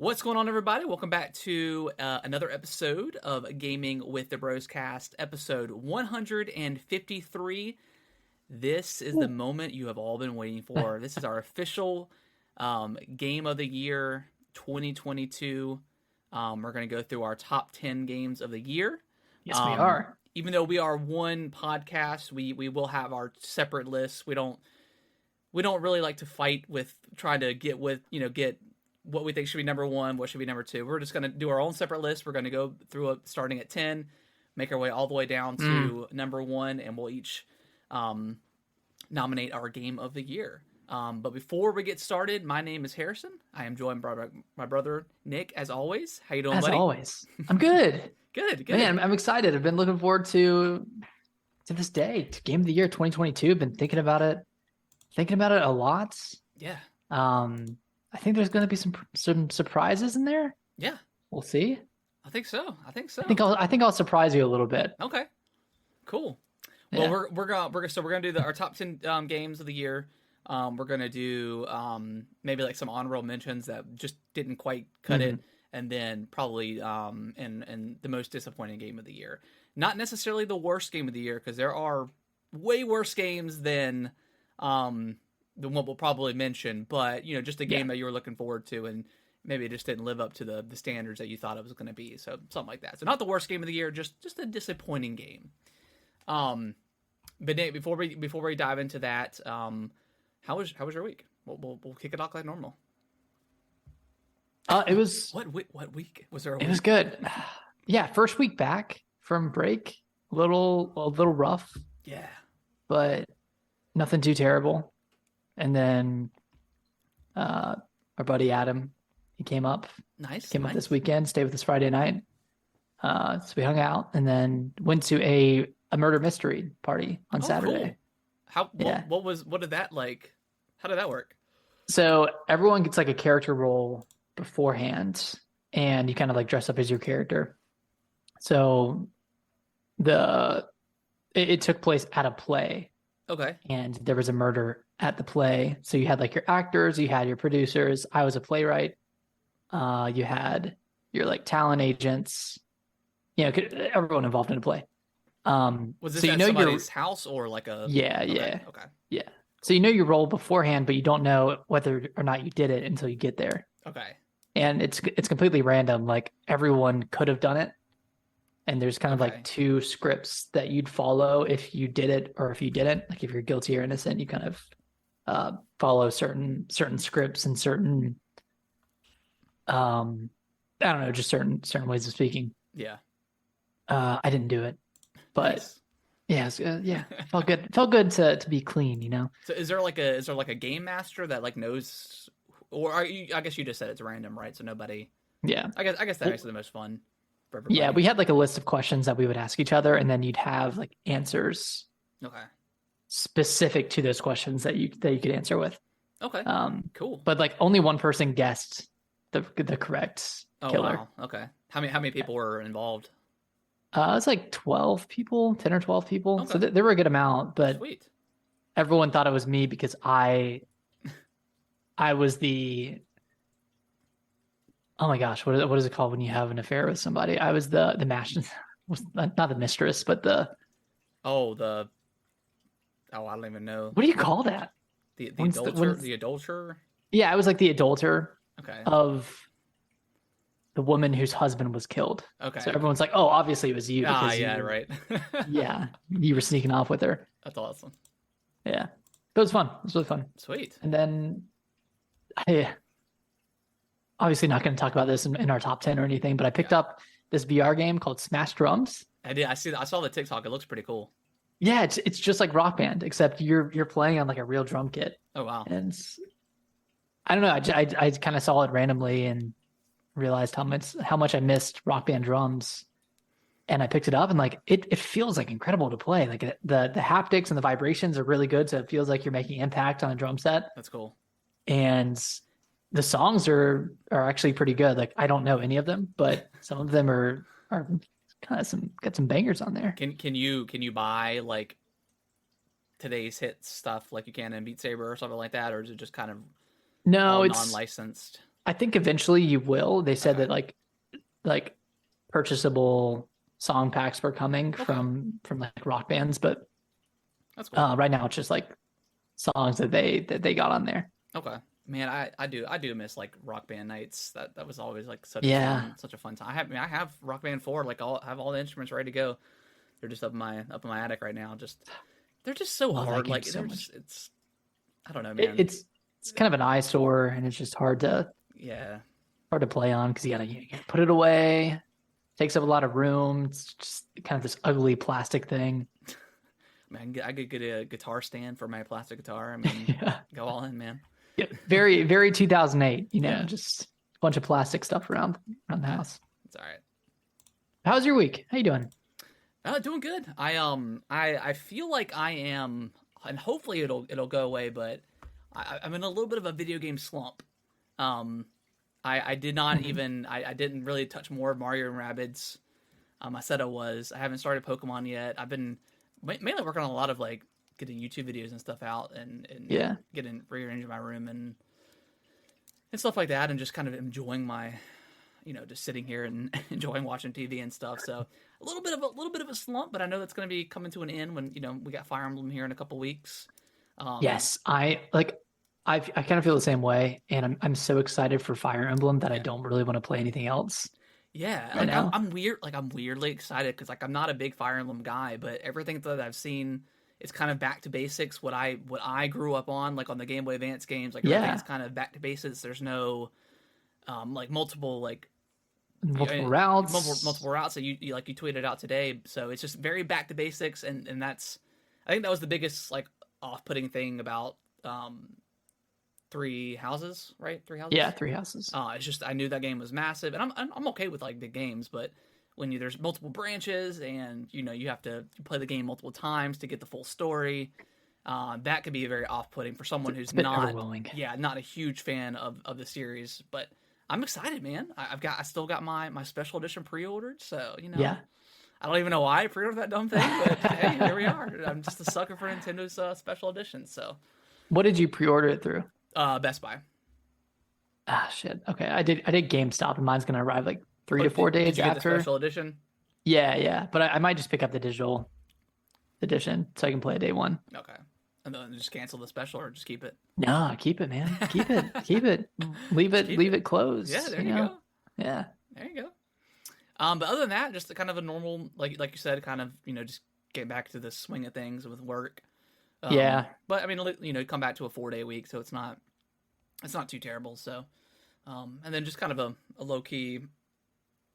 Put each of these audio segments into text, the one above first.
What's going on, everybody? Welcome back to another episode of Gaming with the Bros Cast, episode 153. This is the moment you have all been waiting for. This is our official Game of the Year 2022. We're going to go through our top 10 games of the year. Yes, we are. Even though we are one podcast, we will have our separate lists. We don't really like to fight with trying to get what we think should be number one, what should be number two. We're just going to do our own separate list. We're going to go through it starting at 10, make our way all the way down to number one, and we'll each nominate our game of the year. But before we get started, my name is Harrison. I am joined by my brother, Nick, as always. How you doing, buddy? As always. I'm good. Good. Man, I'm excited. I've been looking forward to this day, to Game of the Year 2022. I've been thinking about it a lot. Yeah. I think there's going to be some surprises in there. Yeah. We'll see. I think so. I think I'll surprise you a little bit. Okay. Cool. Yeah. Well, we're gonna do our top 10 games of the year. We're gonna do maybe like some honorable mentions that just didn't quite cut it, and then probably and the most disappointing game of the year. Not necessarily the worst game of the year, because there are way worse games than what we'll probably mention, but just a game that you were looking forward to, and maybe it just didn't live up to the standards that you thought it was going to be. So something like that. So not the worst game of the year, just a disappointing game. But Nate, before we dive into that, how was your week? We'll kick it off like normal. It was what week was there? It was good. Yeah, first week back from break, a little rough. Yeah, but nothing too terrible. And then our buddy Adam, he came up this weekend, stayed with us Friday night. So we hung out and then went to a murder mystery party on Saturday. Cool. What did that like? How did that work? So everyone gets like a character role beforehand, and you kind of like dress up as your character. So it took place at a play. Okay. And there was a murder at the play. So you had like your actors, you had your producers. I was a playwright. You had your like talent agents. Everyone involved in a play. Was this at somebody's house or like a? Yeah. Okay. So you know your role beforehand, but you don't know whether or not you did it until you get there. Okay. And it's completely random. Like everyone could have done it. And there's kind of like two scripts that you'd follow if you did it or if you didn't. Like if you're guilty or innocent, you kind of follow certain scripts and certain I don't know, just certain ways of speaking. Yeah. I didn't do it, but nice. It felt good. It felt good to be clean, So is there like a game master that like knows, or I guess you just said it's random, right? So nobody. Yeah. I guess that makes it the most fun. Yeah, we had like a list of questions that we would ask each other, and then you'd have like answers. Okay. Specific to those questions that you could answer with. Okay. Cool. But like only one person guessed the correct killer. Wow. Okay. How many people were involved? It's like 12 people, 10 or 12 people. Okay. So there were a good amount, but Sweet. Everyone thought it was me because I was the. Oh my gosh, what is it called when you have an affair with somebody? I was the master, not the mistress, but the. I don't even know. What do you call that? The adulterer? The adulterer? Yeah, I was like the adulterer. Okay. Of the woman whose husband was killed. Okay. So everyone's like, "Oh, obviously it was you." Right. Yeah, you were sneaking off with her. That's awesome. Yeah, but it was fun. It was really fun. Sweet. And then, obviously not going to talk about this in our top 10 or anything, but I picked up this VR game called Smash Drums. I did. I saw the TikTok. It looks pretty cool. Yeah, it's just like Rock Band, except you're playing on like a real drum kit. Oh wow! And I don't know. I kind of saw it randomly and realized how much I missed Rock Band drums, and I picked it up and like it feels like incredible to play. Like the haptics and the vibrations are really good, so it feels like you're making impact on a drum set. That's cool. And the songs are actually pretty good. Like I don't know any of them, but some of them are kind of got some bangers on there. Can you buy like today's hit stuff like you can in Beat Saber or something like that, or is it just kind of it's non-licensed? I think eventually you will. They said Okay. that like purchasable song packs were coming Okay. from like rock bands, but That's cool. right now it's just like songs that they got on there. Okay. Man, I do miss like rock band nights. That was always like Yeah, such a fun time. I have Rock Band 4, like I have all the instruments ready to go. They're just up in my attic right now. Just they're just so love that hard. game Like so they're much. just it's I don't know, It, man. it's kind of an eyesore, and it's just Yeah. hard to play on because you gotta put it away. Takes up a lot of room. It's just kind of this ugly plastic thing. Man, I could get a guitar stand for my plastic guitar. I mean, Yeah. go all in, man. Yeah, very, very 2008, Yeah. just a bunch of plastic stuff around the Yeah. house. It's all right. How's your week? How you doing? Doing good. I feel like I am, and hopefully it'll go away. But I'm in a little bit of a video game slump. Um, I did not Mhm. even I didn't really touch more of Mario and Rabbids. I said I was. I haven't started Pokemon yet. I've been mainly working on a lot of like getting YouTube videos and stuff out and Yeah. getting rearranging my room and stuff like that, and just kind of enjoying my just sitting here and enjoying watching TV and stuff. So a little bit of a slump, but I know that's going to be coming to an end when we got Fire Emblem here in a couple weeks. Um, Yes, I kind of feel the same way, and I'm so excited for Fire Emblem that I yeah, don't really want to play anything else yeah, right like I'm now. I'm weird, like I'm weirdly excited because like I'm not a big Fire Emblem guy, but everything that I've seen is kind of back to basics. What I grew up on, like on the Game Boy Advance games, like everything's Yeah, kind of back to basics. There's no like multiple like multiple multiple routes. routes that you like you tweeted out today. So it's just very back to basics, and that's I think that was the biggest like off-putting thing about Three Houses, right? Three Yeah, Houses. three houses. It's just I knew that game was massive, and I'm okay with like big games, but when there's multiple branches and you have to play the game multiple times to get the full story, that could be very off-putting for someone It's who's a bit not, overwhelming. yeah, not a huge fan of the series. But I'm excited, man. I still got my special edition pre-ordered, so Yeah. I don't even know why I pre-ordered that dumb thing, but hey, here we are. I'm just a sucker for Nintendo's special editions. So What did you pre-order it through? Best Buy. Ah, shit. Okay, I did GameStop, and mine's gonna arrive like three Oh, to four did days you get the after. special edition? Yeah, yeah. But I might just pick up the digital edition so I can play day one. Okay. And then just cancel the special or just keep it. No, keep it, man. Keep it. Keep it. Leave Just it. keep Leave it. it Yeah, closed. there you go. Yeah. There you go. But other than that, just kind of a normal, like you said, kind of just get back to the swing of things with work. Yeah. But I mean, come back to a 4-day week, so it's not too terrible. So, and then just kind of a low key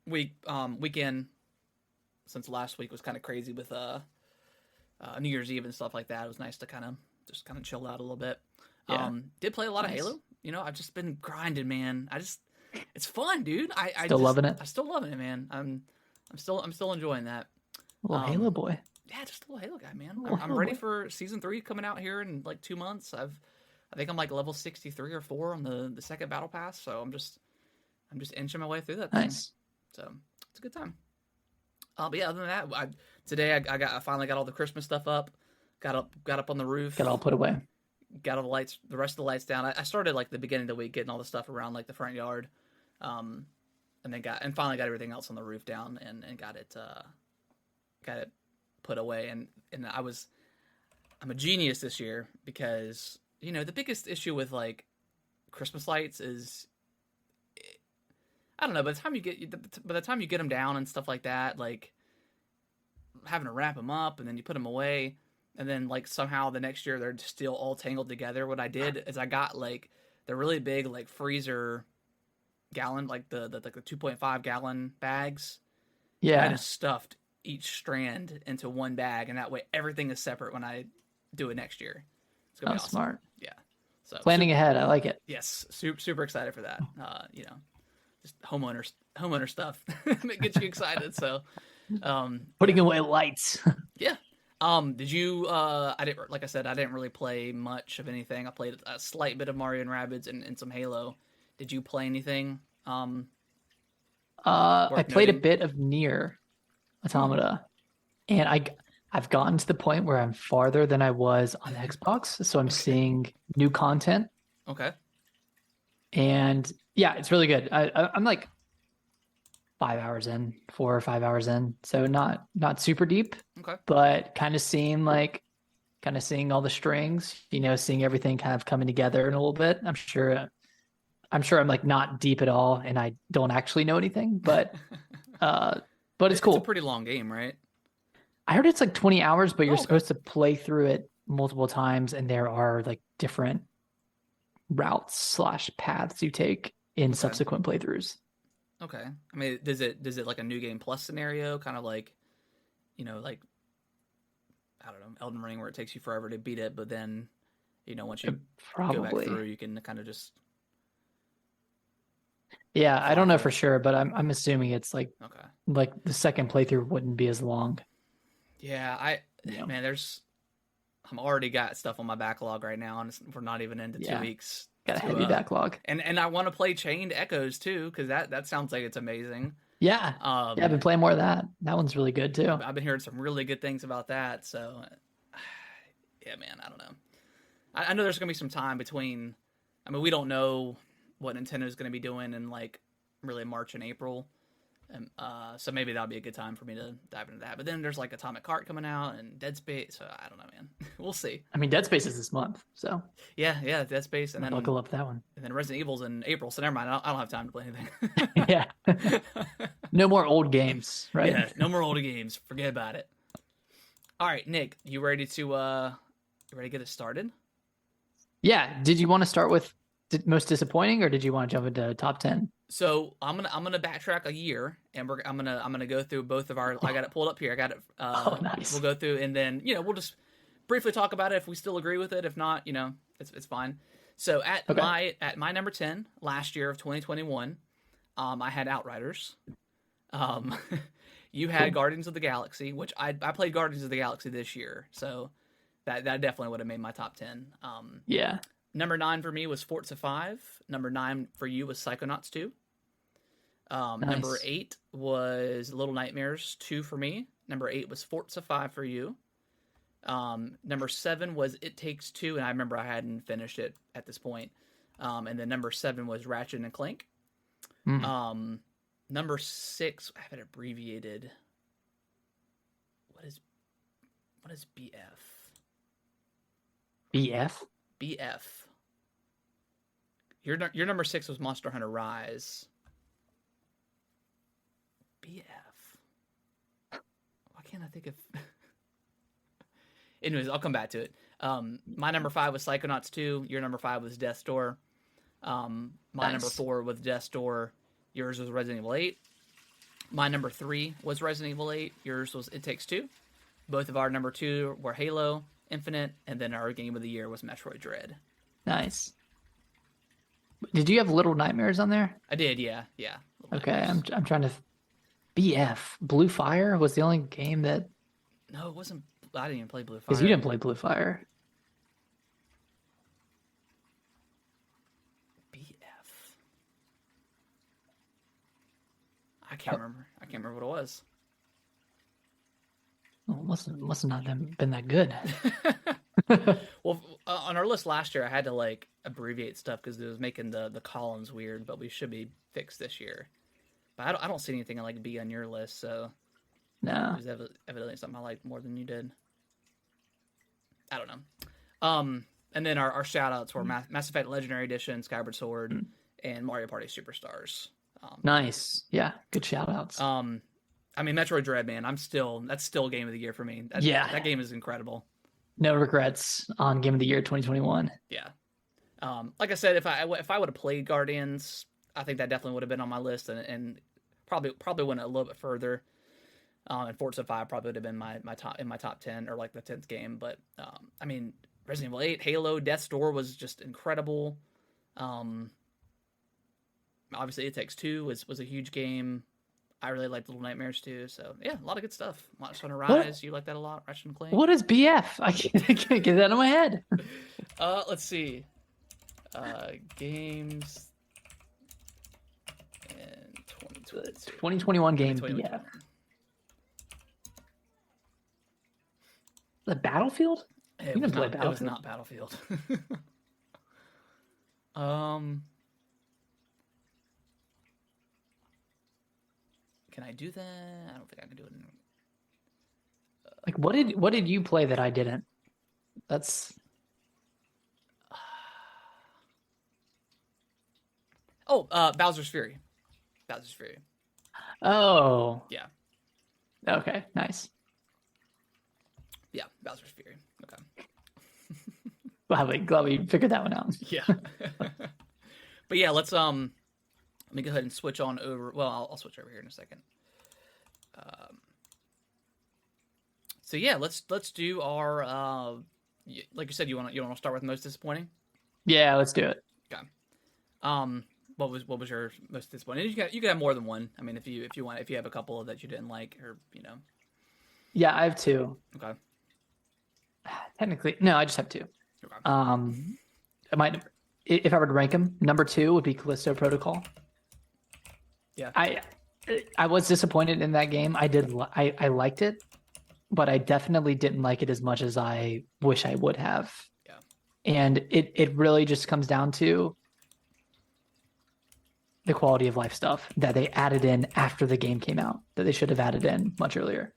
weekend since last week was kind of crazy with New Year's Eve and stuff like that. It was nice to kind of chill out a little bit. Yeah. Did play a lot of Nice. Halo. I've just been grinding, man. It's fun, dude. Still loving it. I'm still loving it, man. I'm still enjoying that. A little Um, Halo boy. yeah, just a little Halo guy, man. Little I'm Halo ready boy. for season 3 coming out here in like 2 months. I think I'm like level 63 or 4 on the second battle pass, so I'm just inching my way through that thing. Nice. So it's a good time. But yeah, other than that, today I finally got all the Christmas stuff up. Got up on the roof. Got it all put away. Got all the rest of the lights down. I started like the beginning of the week getting all the stuff around like the front yard, and then finally got everything else on the roof down and got it put away. And I'm a genius this year because the biggest issue with like Christmas lights is I don't know. By the time you get them down and stuff like that, like having to wrap them up and then you put them away, and then like somehow the next year they're just still all tangled together. What I did is I got like the really big like freezer gallon, like the 2.5 gallon bags. And I Yeah. just stuffed each strand into one bag, and that way everything is separate when I do it next year. It's gonna Oh, be awesome. smart. Yeah. So Planning ahead. I like it. yes, super excited for that. Just homeowner stuff that gets you excited. So, Putting away lights. yeah. Did you? I didn't. Like I said, I didn't really play much of anything. I played a slight bit of Mario and Rabbids and some Halo. Did you play anything? I Worth played a noting? bit of Near Automata, and I've gotten to the point where I'm farther than I was on Xbox, so I'm Okay. seeing new content. Okay. And yeah, it's really good. I'm like 5 hours in, 4 or 5 hours in, so not super deep, Okay. but kind of seeing all the strings, seeing everything kind of coming together in a little bit. I'm sure I'm like not deep at all, and I don't actually know anything, uh, but it's It's a cool. pretty long game, right? I heard it's like 20 hours, but you're Oh, okay. supposed to play through it multiple times, and there are like different routes / paths you take in Okay. subsequent playthroughs. Okay. I mean, does it like a new game plus scenario, kind of like like I don't know, Elden Ring, where it takes you forever to beat it, but then once you go back through, Probably. you can kind of just Yeah, I fly don't know through for it. sure, but I'm assuming it's Okay. like the second playthrough wouldn't be as long. Yeah, Yeah. man, I'm already got stuff on my backlog right now, and we're not even into two Yeah. weeks Got a to heavy backlog. and I want to play Chained Echoes too, because that sounds like it's amazing. Yeah. Yeah, I've Um, been playing more of that. That one's really good too. I've been hearing some really good things about that. So, yeah, man, I don't know. I know there's gonna be some time between. I mean, we don't know what Nintendo's gonna be doing in like really March and April. And, so maybe that'll be a good time for me to dive into that. But then there's like Atomic Heart coming out and Dead Space. So I don't know, man. We'll see. I mean, Dead Space is this month, so Yeah, Dead Space, I'll buckle up for that one. and then Resident Evil's in April. So never mind. I don't have time to play anything. Yeah. No more old games, right? Yeah, no more old games. Forget about it. All right, Nick, you ready to get it started? Yeah. Did you want to start with most disappointing, or did you want to jump into top 10? So I'm gonna backtrack a year, and I'm gonna go through both of our. I got it pulled up here. I got it. Oh, nice. We'll go through, and then we'll just briefly talk about it if we still agree with it. If not, it's fine. So Okay. at my number 10 last year of 2021, I had Outriders. Um, you had Cool. Guardians of the Galaxy, which I played Guardians of the Galaxy this year, so that definitely would have made my top 10. Yeah. Number 9 for me was Forza 5. Number 9 for you was Psychonauts 2. Number Nice. 8 was Little Nightmares 2 for me. Number 8 was Forza 5 for you. Number 7 was It Takes Two, and I remember I hadn't finished it at this point. And then number 7 was Ratchet and Clank. Mm. Um, Number 6, I have it abbreviated. What is BF? BF? BF. Your number 6 was Monster Hunter Rise. BF. Why can't I think of? Anyways, I'll come back to it. My number 5 was Psychonauts 2. Your number 5 was Death's Door. My number Nice. 4 was Death's Door. Yours was Resident Evil 8. My number 3 was Resident Evil 8. Yours was It Takes Two. Both of our number 2 were Halo Infinite, and then our game of the year was Metroid Dread. Nice. Did you have Little Nightmares on there? I did, yeah. Okay, I'm trying to. BF. Blue Fire was the only game that. No, it wasn't. I didn't even play Blue Fire. Because you didn't play Blue Fire. BF. I can't remember. I can't remember what it was. Well, must not have been that good. Well, on our list last year, I had to like abbreviate stuff because it was making the columns weird. But we should be fixed this year. But I don't see anything like B on your list, so No. it was evidently something I liked more than you did. I don't know. And then our shout outs were Mass Effect Legendary Edition, Skyward Sword, and Mario Party Superstars. Nice. Yeah. Good shout outs. I mean, Metroid Dread, man, that's still game of the year for me. Yeah. That game is incredible. No regrets on Game of the Year 2021. Yeah. Like I said, if I would have played Guardians, I think that definitely would have been on my list, and probably went a little bit further. And Forza 5 probably would have been my top 10 or like the 10th game. But I mean, Resident Evil 8, Halo, Death's Door was just incredible. Obviously, It Takes Two was a huge game. I really liked Little Nightmares too. So yeah, a lot of good stuff. Monster Hunter Rise, you like that a lot. Ratchet and Clank. What is BF? I can't get that out of my head. Let's see. Games in 2022. 2021 game 2021. BF. The Battlefield? It was not Battlefield. Can I do that? I don't think I can do it. Like, what did you play that I didn't? That's Bowser's Fury. Bowser's Fury. oh, Yeah. okay, nice. Yeah, Bowser's Fury. Okay. Glad we figured that one out. Yeah. But yeah, let me go ahead and switch on over. Well, I'll switch over here in a second. So yeah, let's do our like you said, you want to start with most disappointing? Yeah, let's do it. Okay. What was your most disappointing? You can have more than one. I mean, if you want, if you have a couple that you didn't like, or Yeah, I have two. Okay. Technically, no, I just have two. Okay. I might, if I were to rank them, number 2 would be Callisto Protocol. Yeah. I was disappointed in that game. I liked it, but I definitely didn't like it as much as I wish I would have. Yeah. And it really just comes down to the quality of life stuff that they added in after the game came out that they should have added in much earlier.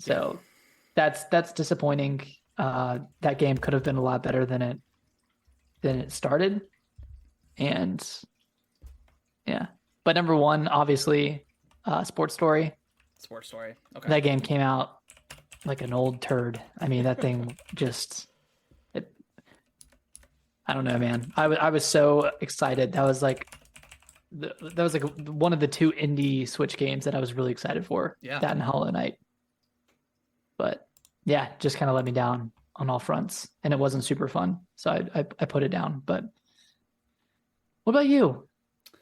So that's disappointing. That game could have been a lot better than it started. And yeah. But number 1, obviously, Sports Story. Sports Story. Okay. That game came out like an old turd. I mean, that thing just I don't know, man. I was so excited. That was like one of the 2 indie Switch games that I was really excited for. Yeah. That and Hollow Knight. But yeah, just kind of let me down on all fronts, and it wasn't super fun. So I put it down. But what about you?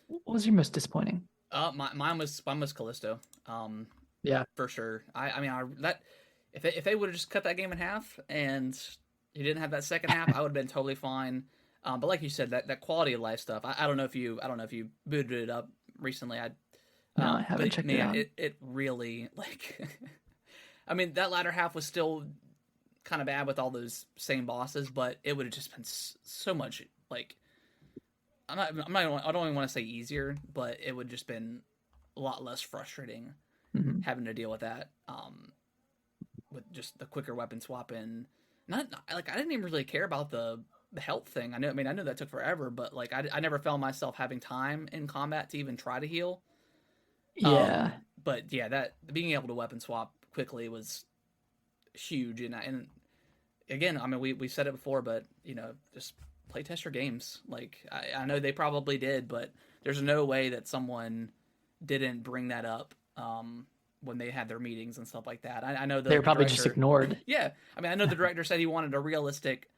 What was your most disappointing? Mine was Callisto. Yeah, for sure. I mean, if they would have just cut that game in half and you didn't have that second half, I would have been totally fine. But like you said, that quality of life stuff. I don't know if you booted it up recently. No, I haven't checked it out. It really like. I mean, that latter half was still kind of bad with all those same bosses, but it would have just been so much like. I don't even want to say easier, but it would just been a lot less frustrating having to deal with that. With just the quicker weapon swapping. Not like I didn't even really care about the health thing. I know that took forever, but like I never found myself having time in combat to even try to heal. Yeah. But yeah, that being able to weapon swap quickly was huge. And again, I mean, we said it before, but just play test your games. Like I know they probably did, but there's no way that someone didn't bring that up when they had their meetings and stuff like that. I know they were probably just ignored. Yeah, I mean, I know the director said he wanted a realistic,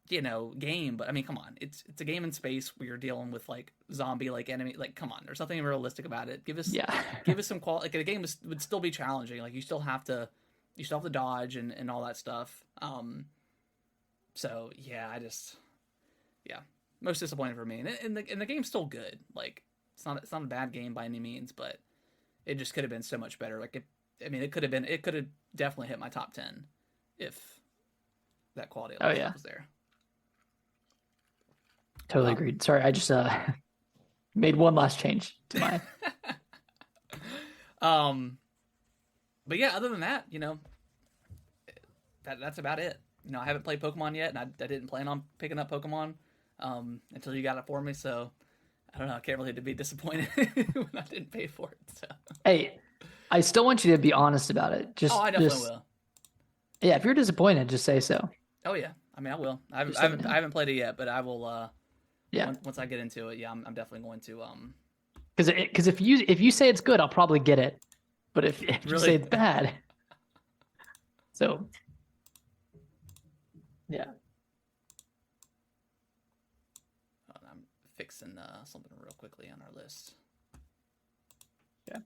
game, but I mean, come on, it's a game in space where you're dealing with like zombie like enemy. Like, come on, there's nothing realistic about it. Give us some quality. Like the game would still be challenging. Like you still have to dodge and all that stuff. So yeah, most disappointing for me. And the game's still good. Like it's not a bad game by any means, but it just could have been so much better. Like it could have definitely hit my top 10 if that quality of life was there. Totally agreed. Sorry, I just made one last change to mine. But yeah, other than that, that's about it. I haven't played Pokemon yet, and I didn't plan on picking up Pokemon until you got it for me. So I don't know. I can't really be disappointed when I didn't pay for it. So. Hey, I still want you to be honest about it. I definitely will. Yeah, if you're disappointed, just say so. Oh yeah, I mean I will. I haven't played it yet, but I will. Once I get into it, I'm definitely going to. Because if you say it's good, I'll probably get it. But if you say it's bad, so yeah. I'm fixing something real quickly on our list. Yeah.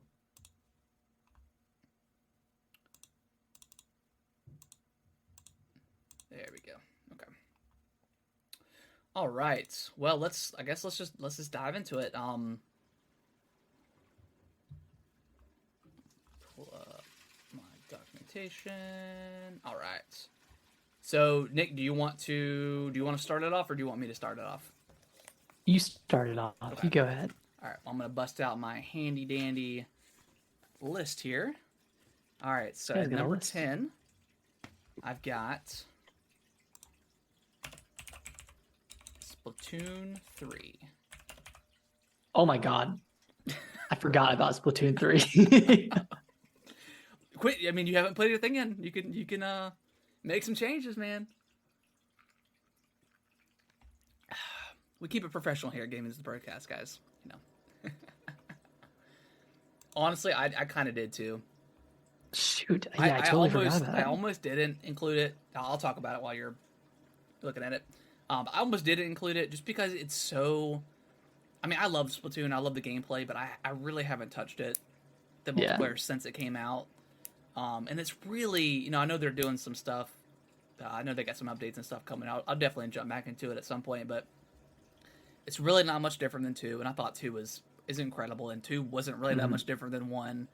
There we go. Okay. All right. Well, let's just dive into it. Pull up my documentation. All right. So, Nick, do you want to start it off, or do you want me to start it off? You start it off. Okay. You go ahead. All right, well, I'm gonna bust out my handy dandy list here. All right, so This guy's at got a number list. 10, I've got Splatoon 3. Oh my god, I forgot about Splatoon 3. Quit. I mean, you haven't put anything in. You can make some changes, man. We keep it professional here at Gaming is the Broadcast, guys. You know. Honestly, I kind of did too. Shoot, yeah, I totally forgot about I that. almost didn't include it. I'll talk about it while you're looking at it. I almost didn't include it just because it's so. I mean, I love Splatoon. I love the gameplay, but I really haven't touched it, the Yeah. multiplayer, since it came out. And it's really, I know they're doing some stuff. I know they got some updates and stuff coming out. I'll definitely jump back into it at some point, but it's really not much different than 2. And I thought 2 is incredible, and 2 wasn't really that much different than 1.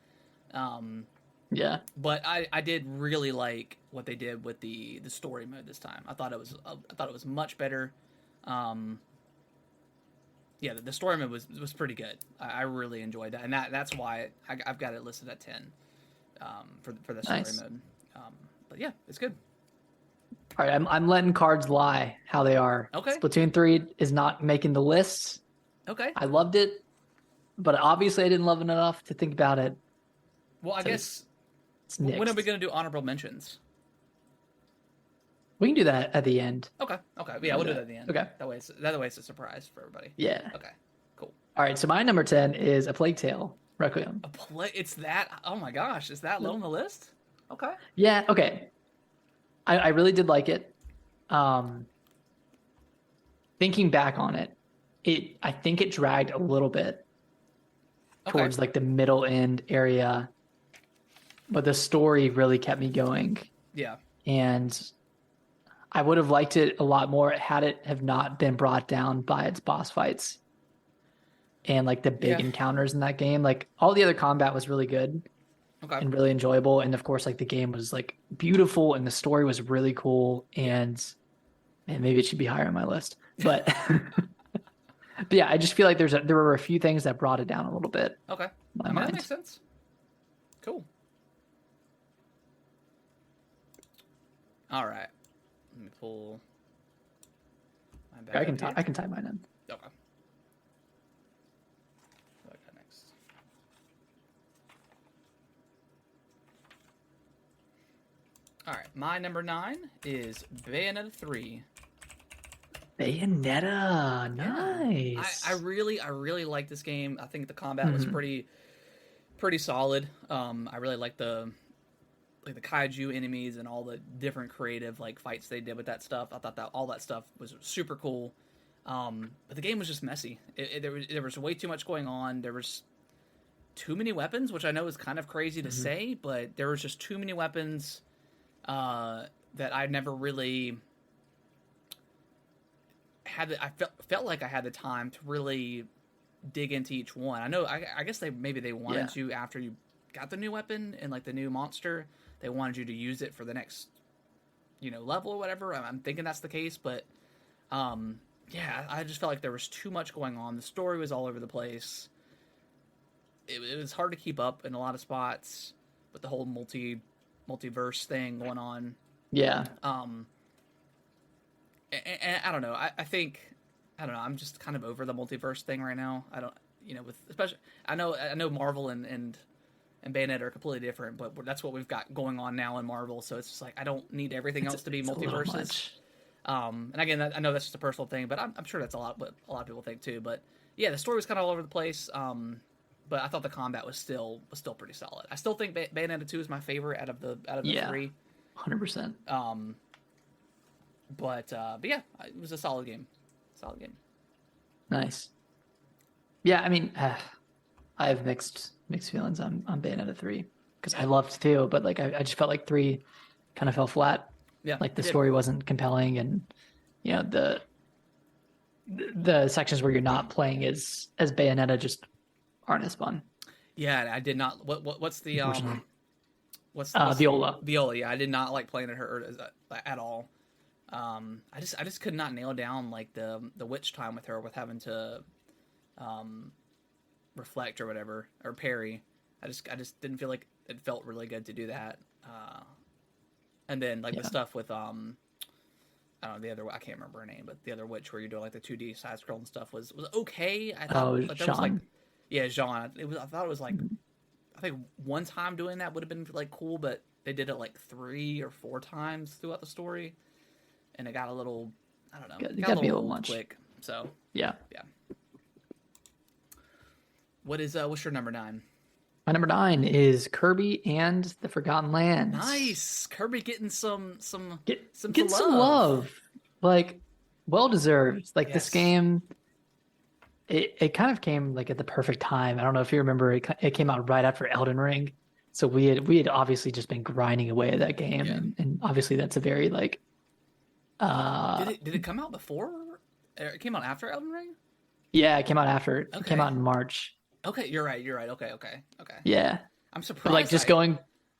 Yeah. But I did really like what they did with the story mode this time. I thought it was much better. Yeah, the story mode was pretty good. I really enjoyed that, and that's why I've got it listed at 10 for the story Nice. mode. But yeah, it's good. All right, I'm letting cards lie how they are. Okay. Splatoon 3 is not making the list. Okay. I loved it, but obviously I didn't love it enough to think about it. Well, I So guess It's when are next. we going to do honorable mentions? We can do that at the end. Okay. Okay. Yeah, we'll do that at the end. Okay. That way it's a surprise for everybody. Yeah. Okay. Cool. All right, so my number 10 is A Plague Tale Requiem. It's that. Oh my gosh, is that low on the list? Okay. Yeah, okay. I really did like it. Thinking back on it, I think it dragged a little bit towards like the middle end area, but the story really kept me going. Yeah. And I would have liked it a lot more had it have not been brought down by its boss fights and like the big encounters in that game. Like all the other combat was really good and really enjoyable, and of course like the game was like beautiful and the story was really cool, and maybe it should be higher on my list, but but yeah, I just feel like there were a few things that brought it down a little bit. Okay. I mean, that makes sense. Cool. All right. Let me pull my back. I can type mine in. Okay. What I got next? All right. My number 9 is Bayonetta 3. Bayonetta, nice. I really like this game. I think the combat was pretty solid. I really like the kaiju enemies and all the different creative like fights they did with that stuff. I thought that all that stuff was super cool. But the game was just messy. There was way too much going on. There was too many weapons, which I know is kind of crazy to say, but there was just too many weapons that I never really I felt like I had the time to really dig into each one. I know I guess they wanted you, after you got the new weapon and like the new monster, they wanted you to use it for the next level or whatever. I'm thinking that's the case, but yeah, I just felt like there was too much going on. The story was all over the place. It was hard to keep up in a lot of spots with the whole multiverse thing going on. Yeah. And I don't know. I think I don't know. I'm just kind of over the multiverse thing right now. I don't, with especially I know Marvel and Bayonetta are completely different, but that's what we've got going on now in Marvel. So it's just like I don't need everything else to be multiverses. And again, I know that's just a personal thing, but I'm sure that's what a lot of people think too. But yeah, the story was kind of all over the place. But I thought the combat was still pretty solid. I still think Bayonetta 2 is my favorite out of the 3. 100%. But yeah, it was a solid game. Solid game. Nice. Yeah, I mean, I have mixed feelings on Bayonetta 3 because I loved 2, but like I just felt like 3 kind of fell flat. Yeah, like the story wasn't compelling, and the sections where you're not playing as Bayonetta just aren't as fun. Yeah, I did not. What's the what's Viola? Viola. Yeah, I did not like playing her at all. I just could not nail down like the witch time with her, with having to reflect or whatever, or parry. I just didn't feel like it felt really good to do that. And then like the Yeah. stuff with I don't know the other, I can't remember her name, but the other witch where you're doing like the 2D side scrolling stuff was okay. I thought Oh, like that was like, Sean. yeah, Jean. It was, I thought it was like, I think one time doing that would have been like cool, but they did it like 3 or 4 times throughout the story, and it got a little, I don't know, It got got a to be a little little old much. quick. So Yeah. yeah. What's your number 9? My number 9 is Kirby and the Forgotten Lands. Nice, Kirby getting some Get some love. love. Like, well deserved. Like this Yes. game, it kind of came like at the perfect time. I don't know if you remember, it came out right after Elden Ring. So we had obviously just been grinding away at that game, Yeah. and obviously that's a very like Did it come out before? Or it came out after Elden Ring? yeah, it came out after it came Okay. out in March. Okay, you're right. You're right. Okay. Yeah. I'm But like surprised. just going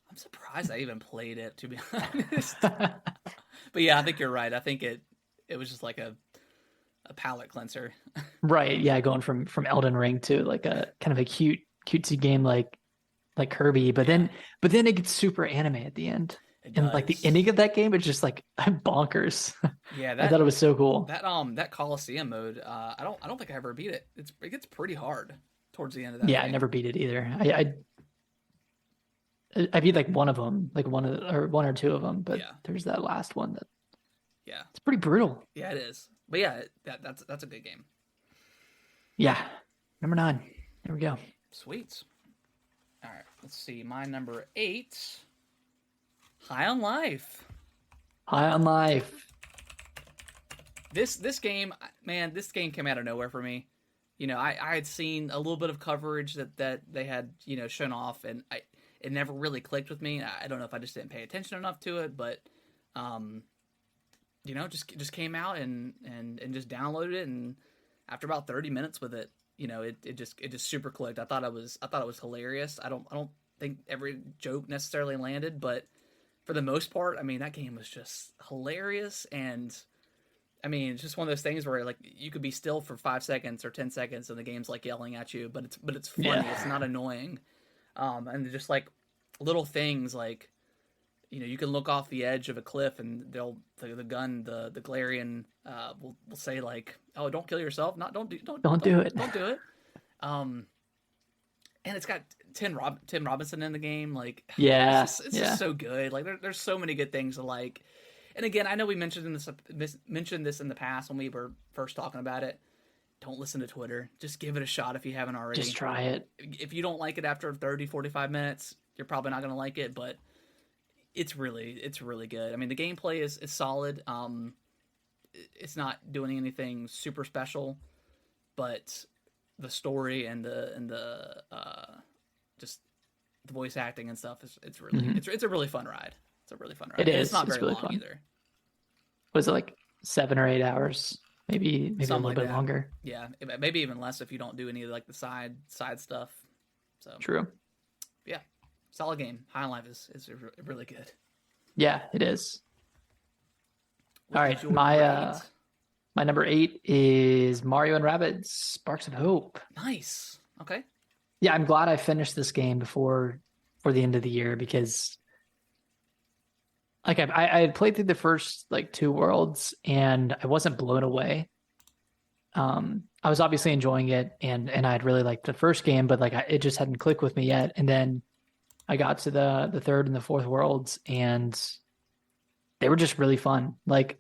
I'm surprised I even played it, to be honest. But yeah, I think you're right. I think it was just like a palate cleanser. right, yeah, going from Elden Ring to like a kind of a cutesy game like Kirby, Yeah, but then it gets super anime at the end. it And like the does. ending of that game is just like bonkers. Yeah, I thought it was so cool. that Coliseum mode. I don't think I ever beat it. It gets pretty hard towards the end of that Yeah, I thing. never beat it either. I beat like one of them, like one or two of them, but Yeah, there's that last one that yeah, it's pretty brutal. yeah. It is. But yeah, that's a good game. Yeah. Number 9. There we go. Sweet. All right, let's see. My number 8, High on Life. High on Life. This game, man, this game came out of nowhere for me. You know, I had seen a little bit of coverage that they had, shown off, and it never really clicked with me. I don't know if I just didn't pay attention enough to it, but um, just came out and just downloaded it, and after about 30 minutes with it, it just super clicked. I thought it was hilarious. I don't think every joke necessarily landed, but for the most part, I mean, that game was just hilarious. And I mean, it's just one of those things where like you could be still for 5 seconds or 10 seconds, and the game's like yelling at you, but it's funny. Yeah. It's not annoying. And just like little things like you can look off the edge of a cliff, and the gun, the Galarian will say like, "Oh, don't kill yourself. Not don't do Don't do it. don't do it." Um, and it's got Tim Robinson in the game. Like, Yeah. it's Yeah. just so good. Like, there's so many good things to like. And again, I know we mentioned this in the past when we were first talking about it. Don't listen to Twitter. Just give it a shot if you haven't already. Just try it. If you don't like it after 30, 45 minutes, you're probably not going to like it, but it's really good. I mean, the gameplay is solid. It's not doing anything super special, but the story and the just the voice acting and stuff it's really it's a really fun ride. It's a really fun ride. It And is. it's not It's very really long fun. either. Was it like 7 or 8 hours? Maybe a Something little like bit that. longer. Yeah, maybe even less if you don't do any of like the side stuff. So True. yeah, solid game. High on Life is really good. Yeah, it is. What All is right, your my number 8? my number 8 is Mario and Rabbids Sparks of Hope. Nice. Okay. Yeah, I'm glad I finished this game before the end of the year, because like I had played through the first like 2 worlds and I wasn't blown away. I was obviously enjoying it, and I'd really liked the first game, but like it just hadn't clicked with me yet. And then I got to the third and the fourth worlds, and they were just really fun. Like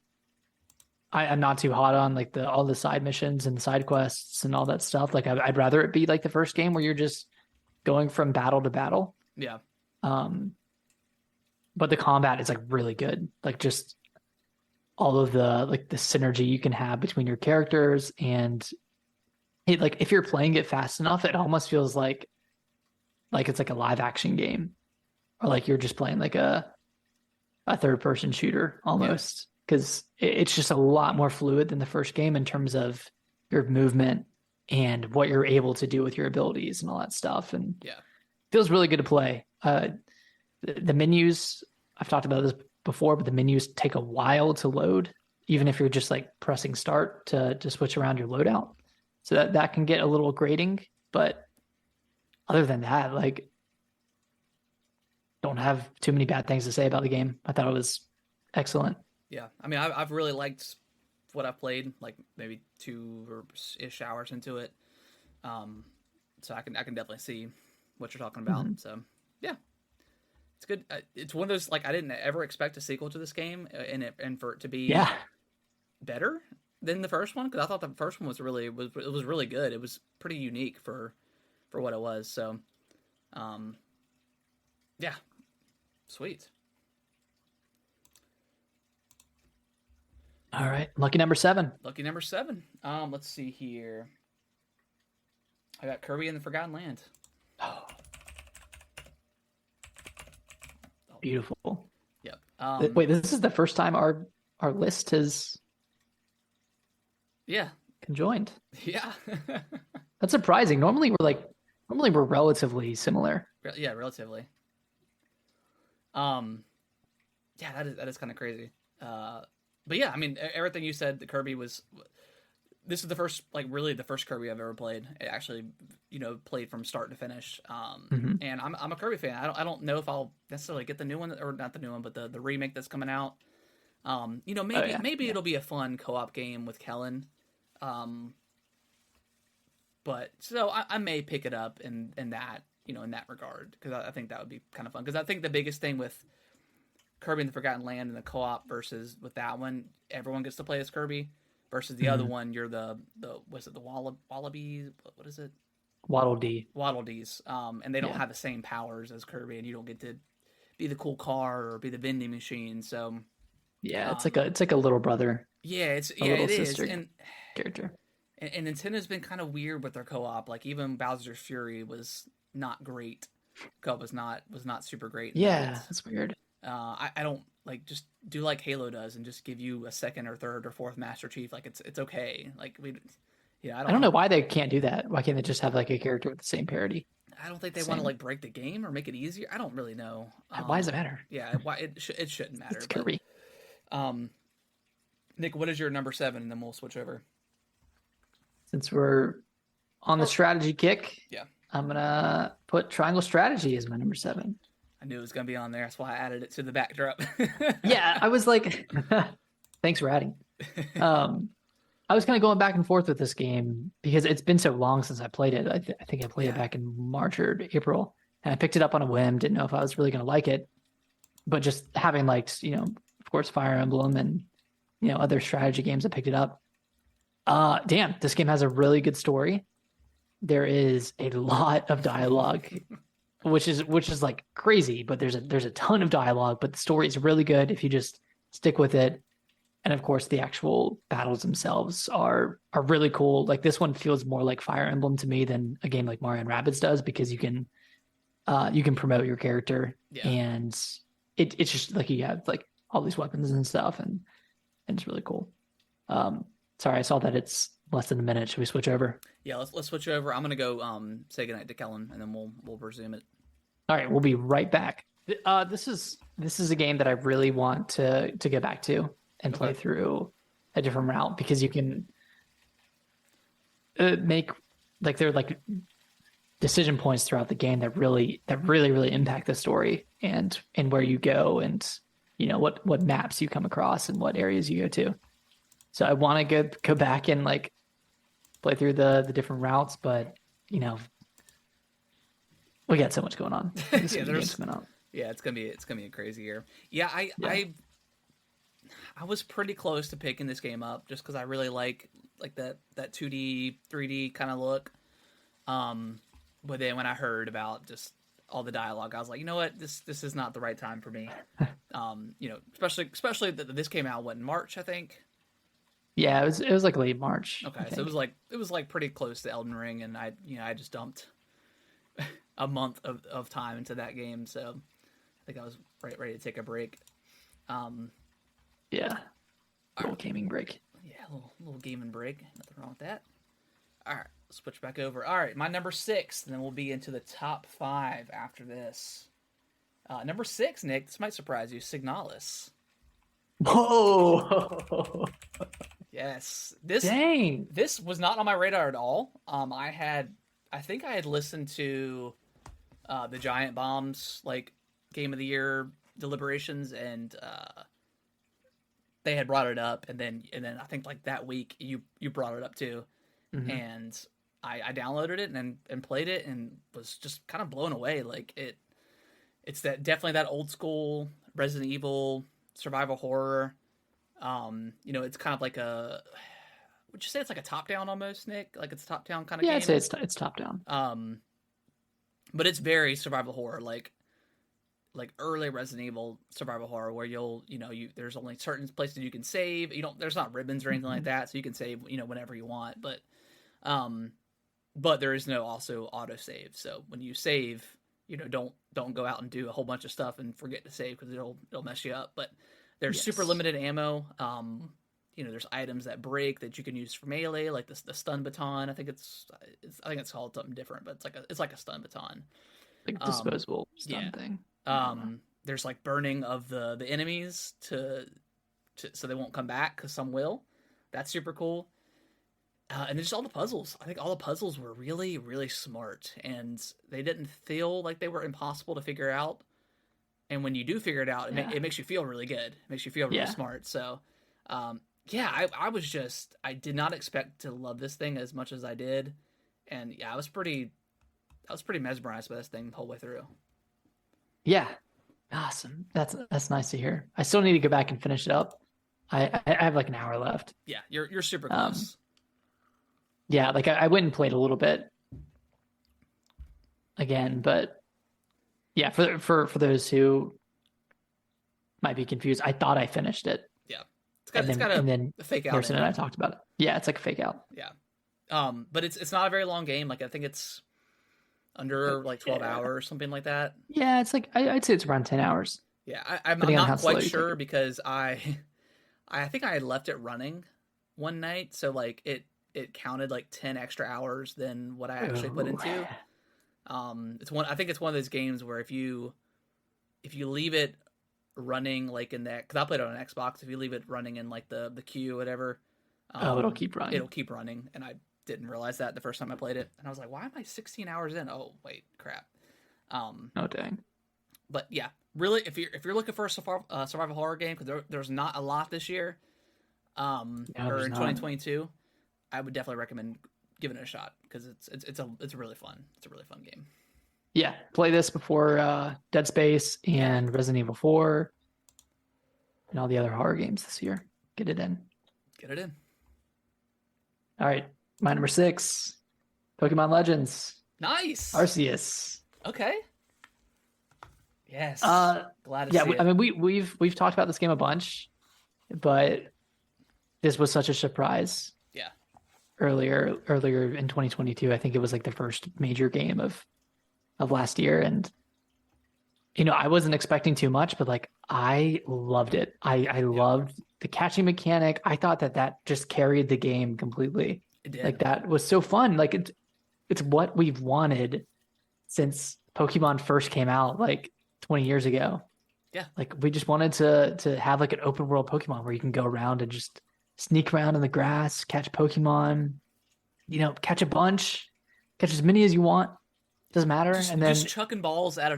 I'm not too hot on like all the side missions and side quests and all that stuff. Like I'd rather it be like the first game where you're just going from battle to battle. Yeah. But the combat is like really good. Like just all of the like the synergy you can have between your characters, and it, like if you're playing it fast enough, it almost feels like it's like a live action game, or like you're just playing like a third person shooter almost, because it's just a lot more fluid than the first game in terms of your movement and what you're able to do with your abilities and all that stuff. And Yeah. feels really good to play. The menus, I've talked about this before, but the menus take a while to load, even if you're just like pressing start to switch around your loadout. So that can get a little grating, but other than that, like, don't have too many bad things to say about the game. I thought it was excellent. Yeah, I mean, I've really liked what I've played, like maybe 2 or ish hours into it. Um, so I can definitely see what you're talking about. Mm-hmm. So yeah, it's good. It's one of those like I didn't ever expect a sequel to this game, and for it to be Yeah. better than the first one because I thought the first one was really good. It was pretty unique for what it was. So, um, yeah, sweet. All right. Lucky number 7. Lucky number 7. Let's see here. I got Kirby and the Forgotten Land. Oh, beautiful. Yep. Wait, this is the first time our list has Yeah. conjoined. Yeah. That's surprising. Normally we're relatively similar. Yeah, relatively. Yeah, that is kind of crazy. But yeah, I mean, everything you said, the Kirby was. This is the first, like, really the first Kirby I've ever played. It actually, played from start to finish. Mm-hmm. And I'm a Kirby fan. I don't know if I'll necessarily get the new one or not the new one, but the remake that's coming out. Maybe it'll be a fun co-op game with Kellen. But so I may pick it up in that in that regard because I think that would be kind of fun because I think the biggest thing with Kirby and the Forgotten Land and the co-op versus with that one, everyone gets to play as Kirby versus the other one, you're the was it the Wallabies? What is it? Waddle Dee. Waddle Dees. And they don't have the same powers as Kirby, and you don't get to be the cool car or be the vending machine. So yeah, it's like a little brother. Yeah, little it is. sister And character. And Nintendo's been kind of weird with their co-op. Like even Bowser's Fury was not great. Co-op was not super great. Yeah, that's weird. I don't like just do like Halo does and just give you a second or third or fourth Master Chief. Like it's okay. Like I don't know why they can't do that. Why can't they just have like a character with the same parity? I don't think they want to like break the game or make it easier. I don't really know. Why does it matter? Yeah, why it shouldn't matter. It's Kirby. Nick, what is your number 7, and then we'll switch over. Since we're on the strategy kick, yeah, I'm gonna put Triangle Strategy as my number 7. I knew it was gonna be on there. That's why I added it to the backdrop. Yeah, I was like, thanks for adding. I was kind of going back and forth with this game because it's been so long since I played it. I think I played it back in March or April, and I picked it up on a whim. Didn't know if I was really going to like it, but just having liked, of course, Fire Emblem and other strategy games, I picked it up. Damn, this game has a really good story. There is a lot of dialogue, which is like crazy, but there's a ton of dialogue, but the story is really good if you just stick with it. And of course, the actual battles themselves are really cool. Like this one feels more like Fire Emblem to me than a game like Mario and Rabbids does because you can promote your character and it's just like you have like all these weapons and stuff and it's really cool. Sorry, I saw that it's less than a minute. Should we switch over? Yeah, let's switch over. I'm gonna go say goodnight to Kellen and then we'll resume it. All right, we'll be right back. This is a game that I really want to get back to and play through a different route because you can make like there are like decision points throughout the game that really impact the story and where you go and what maps you come across and what areas you go to. So I want to go back and like play through the different routes, but we got so much going on. Games coming out. Yeah, it's gonna be a crazy year. Yeah, I was pretty close to picking this game up just because I really like that 2D 3D kind of look. But then when I heard about just all the dialogue, I was like, you know what, this is not the right time for me. Especially that this came out in March, I think. Yeah, it was like late March. Okay, so it was like pretty close to Elden Ring, and I just dumped a month of time into that game, so I think I was ready to take a break. Yeah, little gaming break. Yeah, little gaming break. Nothing wrong with that. All right, let's switch back over. All right, my number 6, and then we'll be into the top 5 after this. Number 6, Nick. This might surprise you. Signalis. Whoa! Yes. This Dang. This was not on my radar at all. I had I think I had listened to the Giant Bombs like Game of the Year deliberations, and they had brought it up, and then I think like that week you brought it up too, Mm-hmm. and I downloaded it and played it and was just kind of blown away. Like it's that definitely that old school Resident Evil survival horror. It's kind of like a, would you say it's like a top down almost, Nick? Like it's a top down kind of Yeah, game. I'd say it's top down. But it's very survival horror, like early Resident Evil survival horror, where there's only certain places you can save. There's not ribbons or anything like that, so you can save whenever you want. But there is no also auto save. So when you save, don't go out and do a whole bunch of stuff and forget to save, because it'll mess you up. But there's super limited ammo. There's items that break that you can use for melee, like the stun baton. I think it's called something different, but it's like a stun baton, like a disposable stun thing. There's like burning of the enemies to so they won't come back, because some will. That's super cool. And just all the puzzles. I think all the puzzles were really, really smart, and they didn't feel like they were impossible to figure out. And when you do figure it out, it makes you feel really good. It makes you feel really smart. So, I did not expect to love this thing as much as I did, and I was pretty mesmerized by this thing the whole way through. Yeah, awesome. That's nice to hear. I still need to go back and finish it up. I have like an hour left. Yeah, you're super close. Yeah, like I went and played a little bit again, but yeah, for those who might be confused, I thought I finished it. Yeah, it's got a fake out. Harrison and I talked about it. Yeah, it's like a fake out. Yeah, but it's not a very long game. Like I think it's under like 12 hours or something like that. Yeah, it's like I'd say it's around 10 hours. Yeah, I'm not quite sure, because I think I had left it running one night, so like it counted like 10 extra hours than what I actually put into. I think it's one of those games where if you leave it running like in that, because I played it on an Xbox, if you leave it running in like the queue or whatever, it'll keep running. It'll keep running, and I didn't realize that the first time I played it, and I was like, why am I 16 hours in? Oh wait, crap. Oh dang. But yeah, really, if you're looking for a survival horror game, because there's not a lot this year, or in 2022, I would definitely recommend giving it a shot, because it's really fun. It's a really fun game. Yeah, play this before Dead Space and Resident Evil 4 and all the other horror games this year. Get it in. All right, my number 6, Pokemon Legends. Nice. Arceus. Okay. Yes. Glad to see it. I mean, we've talked about this game a bunch, but this was such a surprise. Yeah. Earlier in 2022, I think it was like the first major game of last year, and I wasn't expecting too much, but like I loved it. I loved the catching mechanic. I thought that just carried the game completely. It did. Like that was so fun. Like it's what we've wanted since Pokemon first came out like 20 years ago. Yeah. Like we just wanted to have like an open world Pokemon where you can go around and just sneak around in the grass, catch Pokemon, catch a bunch, catch as many as you want. Doesn't matter. And then just chucking balls at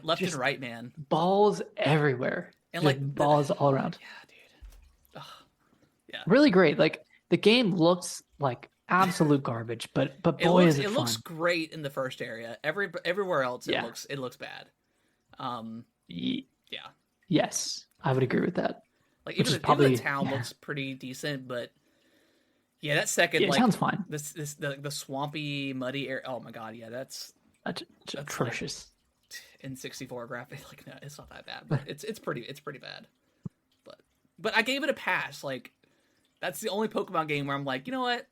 left and right, man. Balls everywhere. And just like balls all around. Yeah, dude. Ugh. Yeah. Really great. Like the game looks like absolute garbage, but boy, is it fun. It looks great in the first area. Everywhere else it looks bad. Yeah. Yes, I would agree with that. Like even the town looks pretty decent, but yeah, that second like sounds fine. The swampy, muddy area. Oh my god, yeah, that's atrocious. Like N64 graphic, like no, it's not that bad, but it's pretty bad. But I gave it a pass. Like that's the only Pokemon game where I'm like, you know what,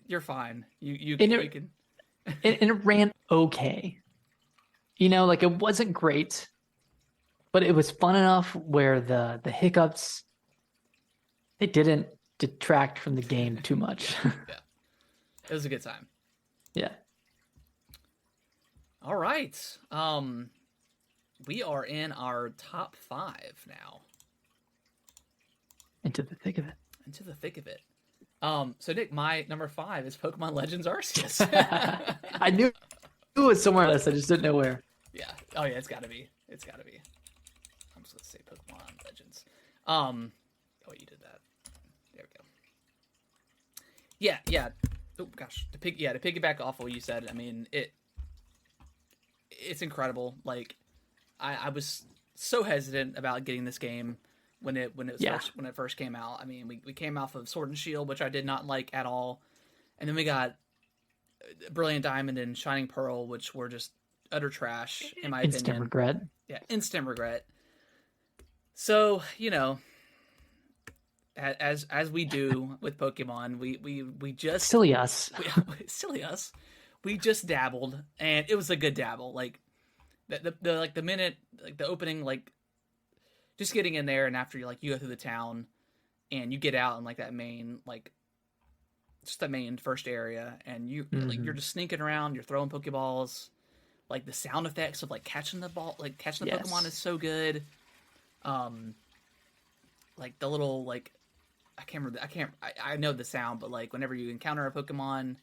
you're fine. You can. And it ran okay. Like it wasn't great, but it was fun enough where the hiccups, it didn't detract from the game too much. Yeah. It was a good time. Yeah. All right. We are in our top 5 now. Into the thick of it. So Nick, my number 5 is Pokemon Legends Arceus. I knew it was somewhere else. I just didn't know where. Yeah. Oh yeah, it's gotta be. It's gotta be. I'm just gonna say Pokemon Legends. Oh, you did that. There we go. Yeah, yeah. Oh gosh, to piggyback off what you said. I mean, it's incredible. Like, I was so hesitant about getting this game when it first came out. I mean, we came off of Sword and Shield, which I did not like at all, and then we got Brilliant Diamond and Shining Pearl, which were just utter trash in my Instant opinion. regret. Yeah, instant regret. So as we do with Pokemon, we just silly us. Silly us. We just dabbled, and it was a good dabble. Like the like the minute, like the opening, like just getting in there, and after you go through the town, and you get out in like that main just the main first area, and you're just sneaking around, you're throwing Pokeballs. Like the sound effects of like catching the ball, like catching the Pokemon is so good. Like the little I know the sound, but like whenever you encounter a Pokemon,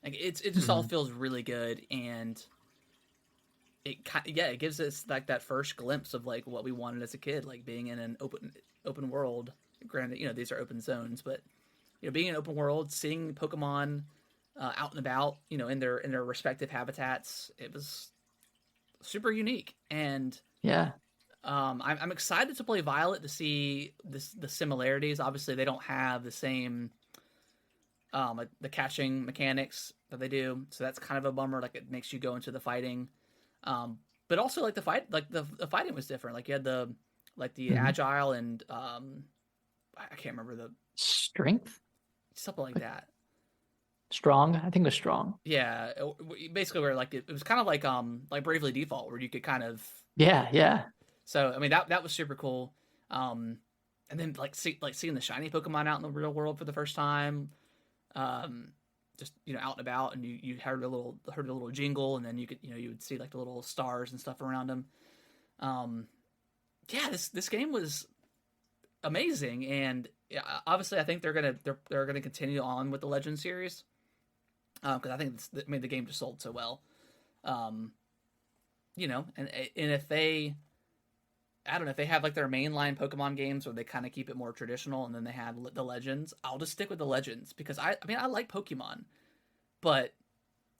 like it just all feels really good, and it gives us like that first glimpse of like what we wanted as a kid, like being in an open world. Granted, these are open zones, but being in an open world, seeing Pokemon out and about, in their respective habitats, it was super unique, and yeah. I'm excited to play Violet to see the similarities. Obviously, they don't have the same like the catching mechanics that they do, so that's kind of a bummer. Like it makes you go into the fighting, but also like the fighting was different. Like you had the agile and I can't remember the strength, something like that. Strong, I think it was strong. Yeah, basically where like it was kind of like Bravely Default, where you could kind of yeah. So I mean that was super cool, and then seeing the shiny Pokemon out in the real world for the first time, just out and about, and you heard a little jingle, and then you would see like the little stars and stuff around them. Yeah, this game was amazing, and obviously I think they're gonna continue on with the Legend series, because I think the game just sold so well, and if they, I don't know, if they have like their mainline Pokemon games where they kind of keep it more traditional, and then they have the Legends, I'll just stick with the Legends, because I mean I like Pokemon, but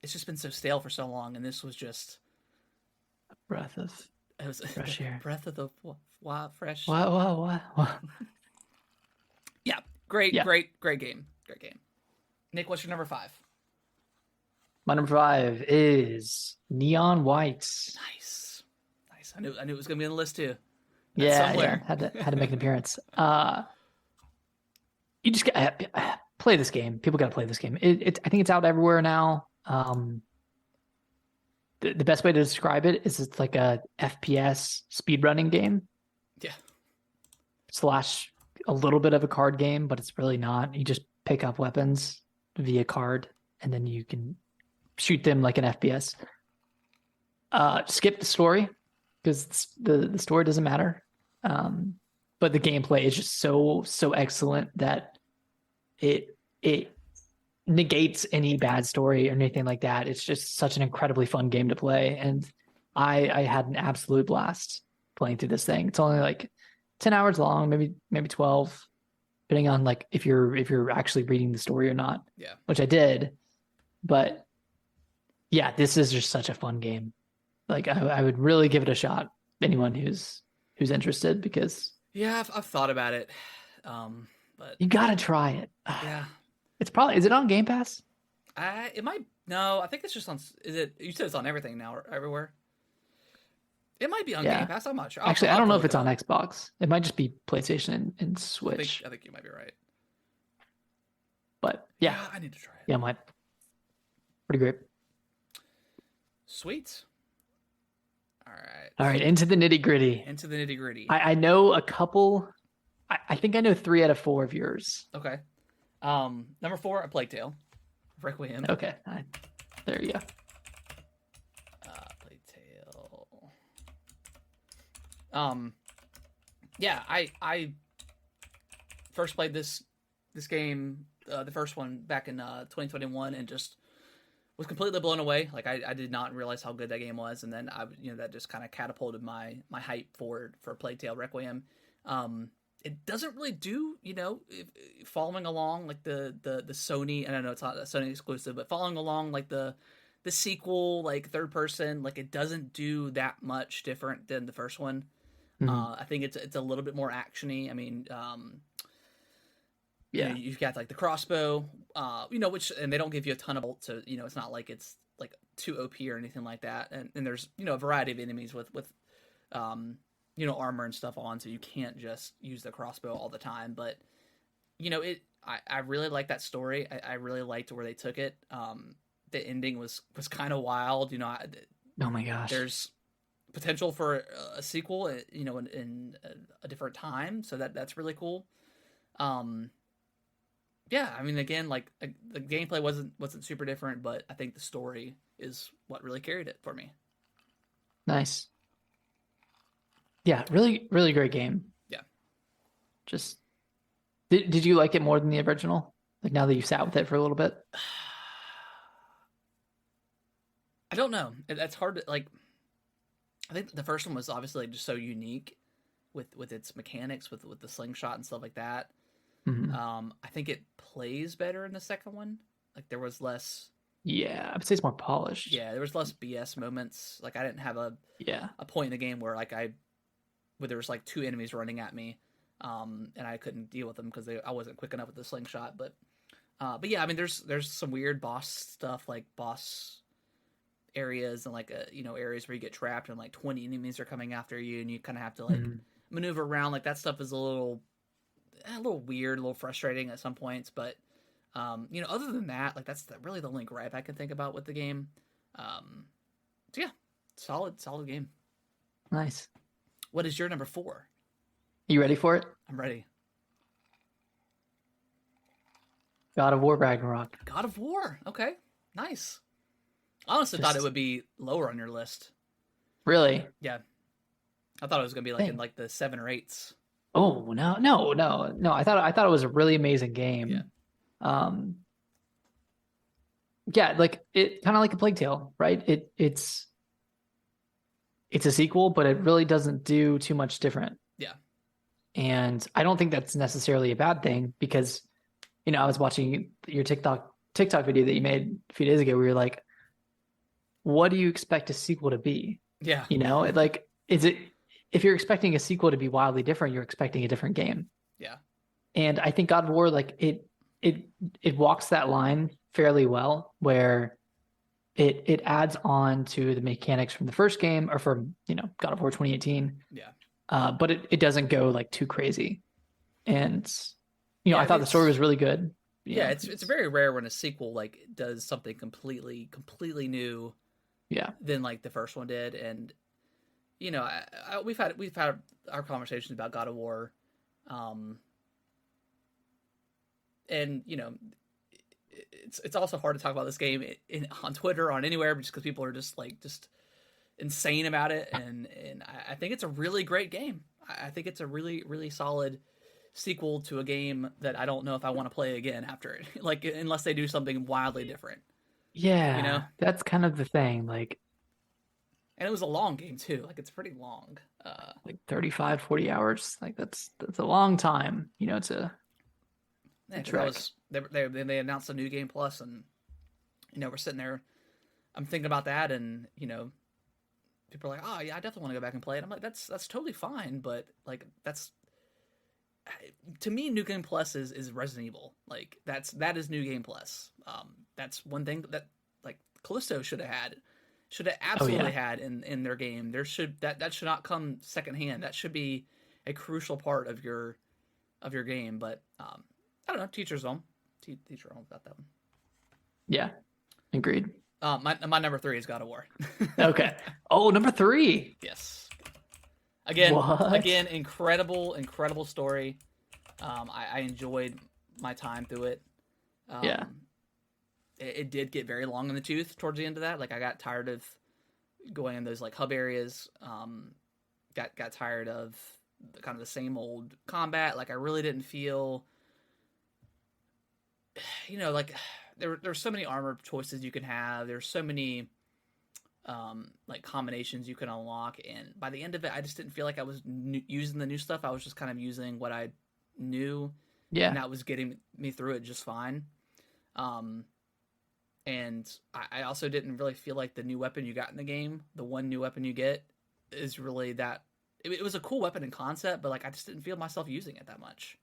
it's just been so stale for so long, and this was just a breath of fresh air. Breath of the fresh. Wow. Yeah, great game. Nick, what's your number 5? My number 5 is Neon White. Nice. I knew it was gonna be on the list too. Yeah. Had to make an appearance. You just play this game. People got to play this game. I think it's out everywhere now. The best way to describe it is it's like a FPS speedrunning game. Yeah. / a little bit of a card game, but it's really not. You just pick up weapons via card, and then you can shoot them like an FPS. Skip the story, because the story doesn't matter. But the gameplay is just so excellent that it negates any bad story or anything like that. It's just such an incredibly fun game to play, and I had an absolute blast playing through this thing. It's only like 10 hours long, maybe 12, depending on like if you're actually reading the story or not. Yeah. Which I did. But yeah, this is just such a fun game. Like I would really give it a shot. Anyone who's interested, because yeah, I've thought about it, but you gotta try it. Yeah, is it on Game Pass? It might. No, I think it's just on. Is it? You said it's on everything now, everywhere. It might be on Game Pass. I'm not sure. Actually, I don't know if it's on Xbox. It might just be PlayStation and Switch. I think you might be right. But yeah, I need to try it. Yeah, might. Pretty great. Sweet. All right. Into the nitty gritty. I know a couple. I think I know 3 out of 4 of yours. Okay. Number 4, A Plague Tale. Requiem. Okay. There you go. Plague Tale. Yeah, I first played this game the first one back in 2021 and just was completely blown away. Like I did not realize how good that game was, and then that just kind of catapulted my hype for Plague Tale Requiem. It doesn't really do following along like the Sony. I don't know, it's not a Sony exclusive, but following along like the sequel, like third person, like it doesn't do that much different than the first one. I think it's a little bit more actiony. I mean, you've got like the crossbow, which, and they don't give you a ton of bolts, so it's not like it's like too OP or anything like that. And there's a variety of enemies with armor and stuff on, so you can't just use the crossbow all the time. But I really like that story. I really liked where they took it. The ending was kind of wild. Oh my gosh. There's potential for a sequel, in a different time, so that's really cool. Yeah, I mean, again, like the gameplay wasn't super different, but I think the story is what really carried it for me. Nice. Yeah, really, really great game. Yeah. Just did you like it more than the original? Like now that you've sat with it for a little bit? I don't know. That's hard to like. I think the first one was obviously just so unique with its mechanics, with the slingshot and stuff like that. I think it plays better in the second one. Like there was less. Yeah, I would say it's more polished. Yeah, there was less BS moments. Like I didn't have a point in the game where where there was like two enemies running at me, and I couldn't deal with them because I wasn't quick enough with the slingshot. But yeah, I mean, there's some weird boss stuff, like boss areas and like areas where you get trapped and like 20 enemies are coming after you, and you kind of have to like maneuver around. Like that stuff is a little weird, a little frustrating at some points. But other than that, like that's really the only gripe I can think about with the game. So yeah, solid game. Nice. What is your number 4? Are you ready for it? I'm ready. God of War Ragnarok. God of War. Okay, nice. I honestly thought it would be lower on your list. Really? Yeah. I thought it was gonna be like in like the 7 or 8s. Oh no. I thought it was a really amazing game. Yeah. Yeah, like it kind of like a Plague Tale, right? It's a sequel, but it really doesn't do too much different. Yeah. And I don't think that's necessarily a bad thing because, I was watching your TikTok video that you made a few days ago where you're like, what do you expect a sequel to be? Yeah. Like, if you're expecting a sequel to be wildly different, you're expecting a different game. Yeah. And I think God of War, like it walks that line fairly well where it adds on to the mechanics from the first game or from, God of War 2018. Yeah. But it doesn't go like too crazy. And, I thought the story was really good. Yeah. It's very rare when a sequel like does something completely new. Yeah. Than like the first one did. And, we've had our conversations about God of War. And, it's also hard to talk about this game on Twitter, on anywhere, just because people are just insane about it. And I think it's a really great game. I think it's a really, really solid sequel to a game that I don't know if I want to play again after it, like unless they do something wildly different. Yeah, that's kind of the thing. Like, and it was a long game too. Like it's pretty long. Like 35, 40 hours. Like that's a long time. To they announced a new game plus, and we're sitting there. I'm thinking about that, and people are like, "Oh yeah, I definitely want to go back and play it." I'm like, "That's totally fine," but like that's to me, New Game Plus is Resident Evil. Like that is New Game Plus. That's one thing that like Callisto should have absolutely had in their game. There should that should not come secondhand. That should be a crucial part of your game. But I don't know. Teacher's own about that one. Yeah, agreed. My number 3 is God of War. Okay. Oh, number 3. Yes. Again, incredible story. I enjoyed my time through it. Yeah. It did get very long in the tooth towards the end of that. Like I got tired of going in those like hub areas. Got tired of kind of the same old combat. Like I really didn't feel like there's so many armor choices you can have. There's so many like combinations you can unlock, and by the end of it, I just didn't feel like I was using the new stuff. I was just kind of using what I knew, and Yeah. that was getting me through it just fine. Um, and I also didn't really feel like the new weapon you got in the game, the one new weapon you get, is really that. It was a cool weapon in concept, but like I just didn't feel myself using it that much.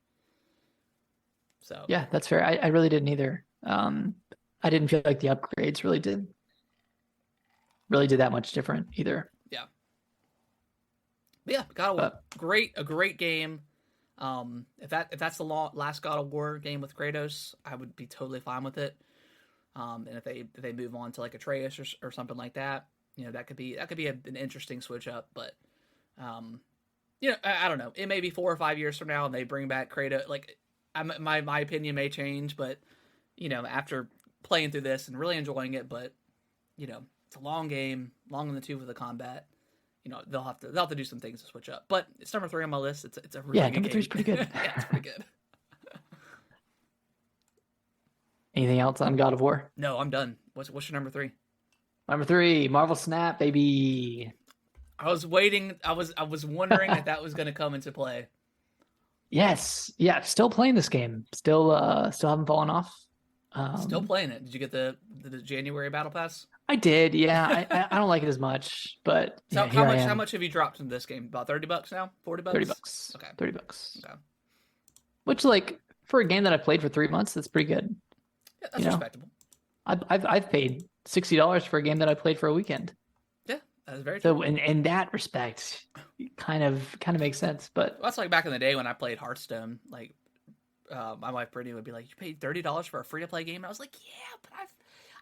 So Yeah, that's fair. I really didn't either. I didn't feel like the upgrades really did that much different either. yeah, but yeah, God of War, But a great game. If that's the last God of War game with Kratos, I would be totally fine with it. And if they move on to like Atreus or something like that, that could be an interesting switch up. But I don't know. It may be 4 or 5 years from now, and they bring back Kratos. Like, my opinion may change, but after playing through this and really enjoying it, but it's a long game, long in the tooth with the combat. They'll have to do some things to switch up. But it's number 3 on my list. It's a really yeah, good number game. 3 is pretty good. Yeah, it's pretty good. Anything else on God of War? No, I'm done. What's your number 3? Number 3, Marvel Snap, baby. I was waiting. I was wondering if that was going to come into play. Yes. Yeah, still playing this game. Still haven't fallen off. Still playing it. Did you get the January Battle Pass? I did. Yeah, I don't like it as much, but So yeah, how much have you dropped in this game? About $30 now? $40? $30. Okay. $30. Okay. Which, like, for a game that I played for 3 months, that's pretty good. Yeah, that's respectable. I've paid $60 for a game that I played for a weekend. Yeah, that's very true. So in that respect, kind of makes sense. But that's like back in the day when I played Hearthstone. Like, my wife Brittany would be like, "You paid $30 for a free to play game?" And I was like, "Yeah, but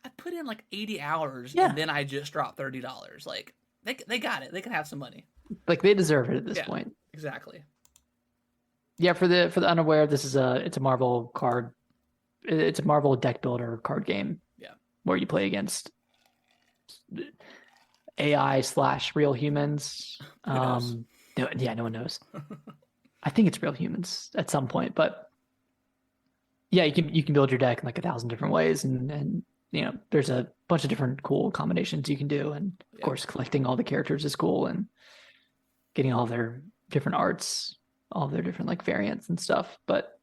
I put in like 80 hours, and then I just dropped $30. Like, they got it. They can have some money. Like, they deserve it at this point. Exactly. Yeah, for the unaware, this is it's a Marvel card. It's a Marvel deck builder card game. Yeah, where you play against AI/real humans. No one knows. I think it's real humans at some point, but yeah, you can build your deck in like 1,000 different ways, and there's a bunch of different cool combinations you can do, and of course collecting all the characters is cool, and getting all their different arts, all their different like variants and stuff. But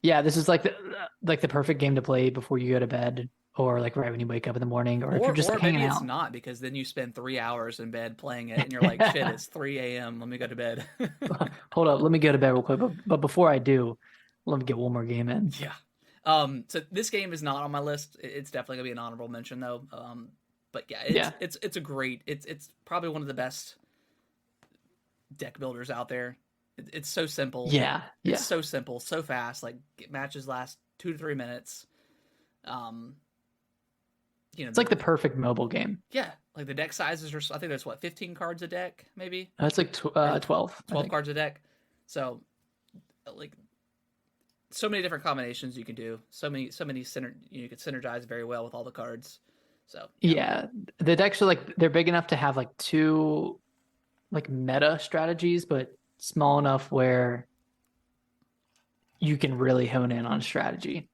yeah, this is like the perfect game to play before you go to bed, or like right when you wake up in the morning, or if you're just hanging maybe out. It's not, because then you spend 3 hours in bed playing it, and you're like, shit, it's 3 a.m. Let me go to bed. Hold up, let me go to bed real quick. But before I do, let me get one more game in. Yeah. So this game is not on my list. It's definitely gonna be an honorable mention though. But yeah, it's a great. It's probably one of the best deck builders out there. It's so simple. It's so simple, so fast. Like, matches last 2 to 3 minutes. It's like the perfect mobile game. Yeah, like the deck sizes are. I think there's 15 cards a deck, maybe. It's like 12. 12 cards a deck. So, like, so many different combinations you can do. So many you can synergize very well with all the cards. So yeah, the decks are like, they're big enough to have like 2 like meta strategies, but small enough where you can really hone in on strategy.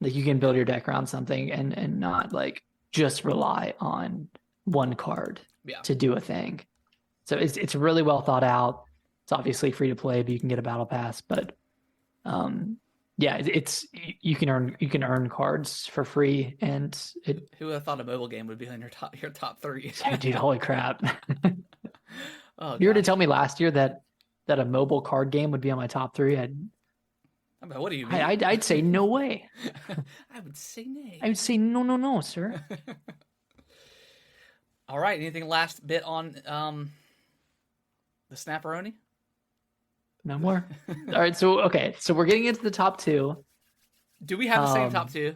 Like, you can build your deck around something and not like just rely on one card to do a thing. So it's really well thought out. It's obviously free to play, but you can get a battle pass. But it's you can earn cards for free, and who would have thought a mobile game would be on your top 3? Dude, holy crap! Oh, you were to tell me last year that a mobile card game would be on my top 3, what do you mean? I'd say no way. I would say nay. I would say no, sir. All right. Anything last bit on the Snapperoni? No more. All right. So we're getting into the top 2. Do we have the same top 2?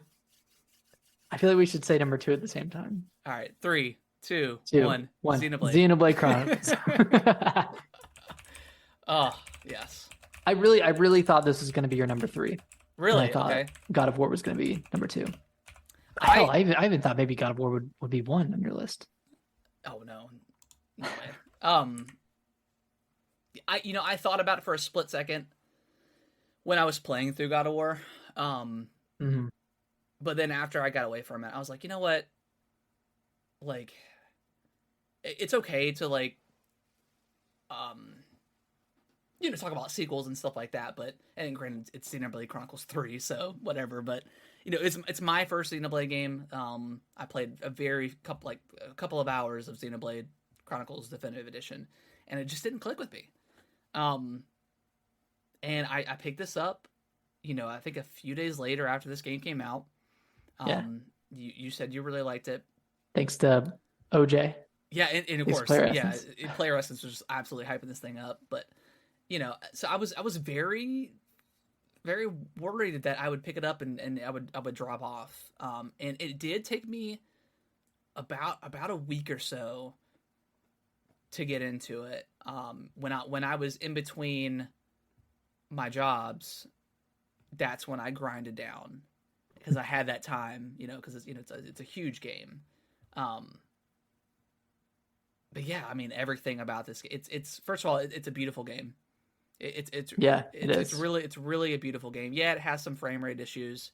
I feel like we should say number 2 at the same time. All right. 3, 2, 1. Xenoblade Chronicles. Oh, yes. I really thought this was going to be your number 3. Really? I thought okay. God of War was going to be number 2. I even thought maybe God of War would be 1 on your list. Oh no way. I thought about it for a split second when I was playing through God of War. Hmm. But then after I got away from it, I was like, you know what? Like, it's okay to like, um, talk about sequels and stuff like that. But and granted, it's Xenoblade Chronicles 3, so whatever. But it's my first Xenoblade game. I played a couple of hours of Xenoblade Chronicles Definitive Edition, and it just didn't click with me. Um, and I picked this up. I think a few days later after this game came out. Yeah. You said you really liked it. Thanks to OJ. Yeah, and of Thanks to course, Player yeah, Essence. Player Essence was just absolutely hyping this thing up. But so I was very very worried that I would pick it up and I would drop off. And it did take me about a week or so to get into it. When I was in between my jobs, that's when I grinded down because I had that time, because it's a huge game. Um, but yeah, I mean everything about this. It's first of all, it's a beautiful game. It's Yeah, it it's is. really a beautiful game. Yeah, it has some frame rate issues,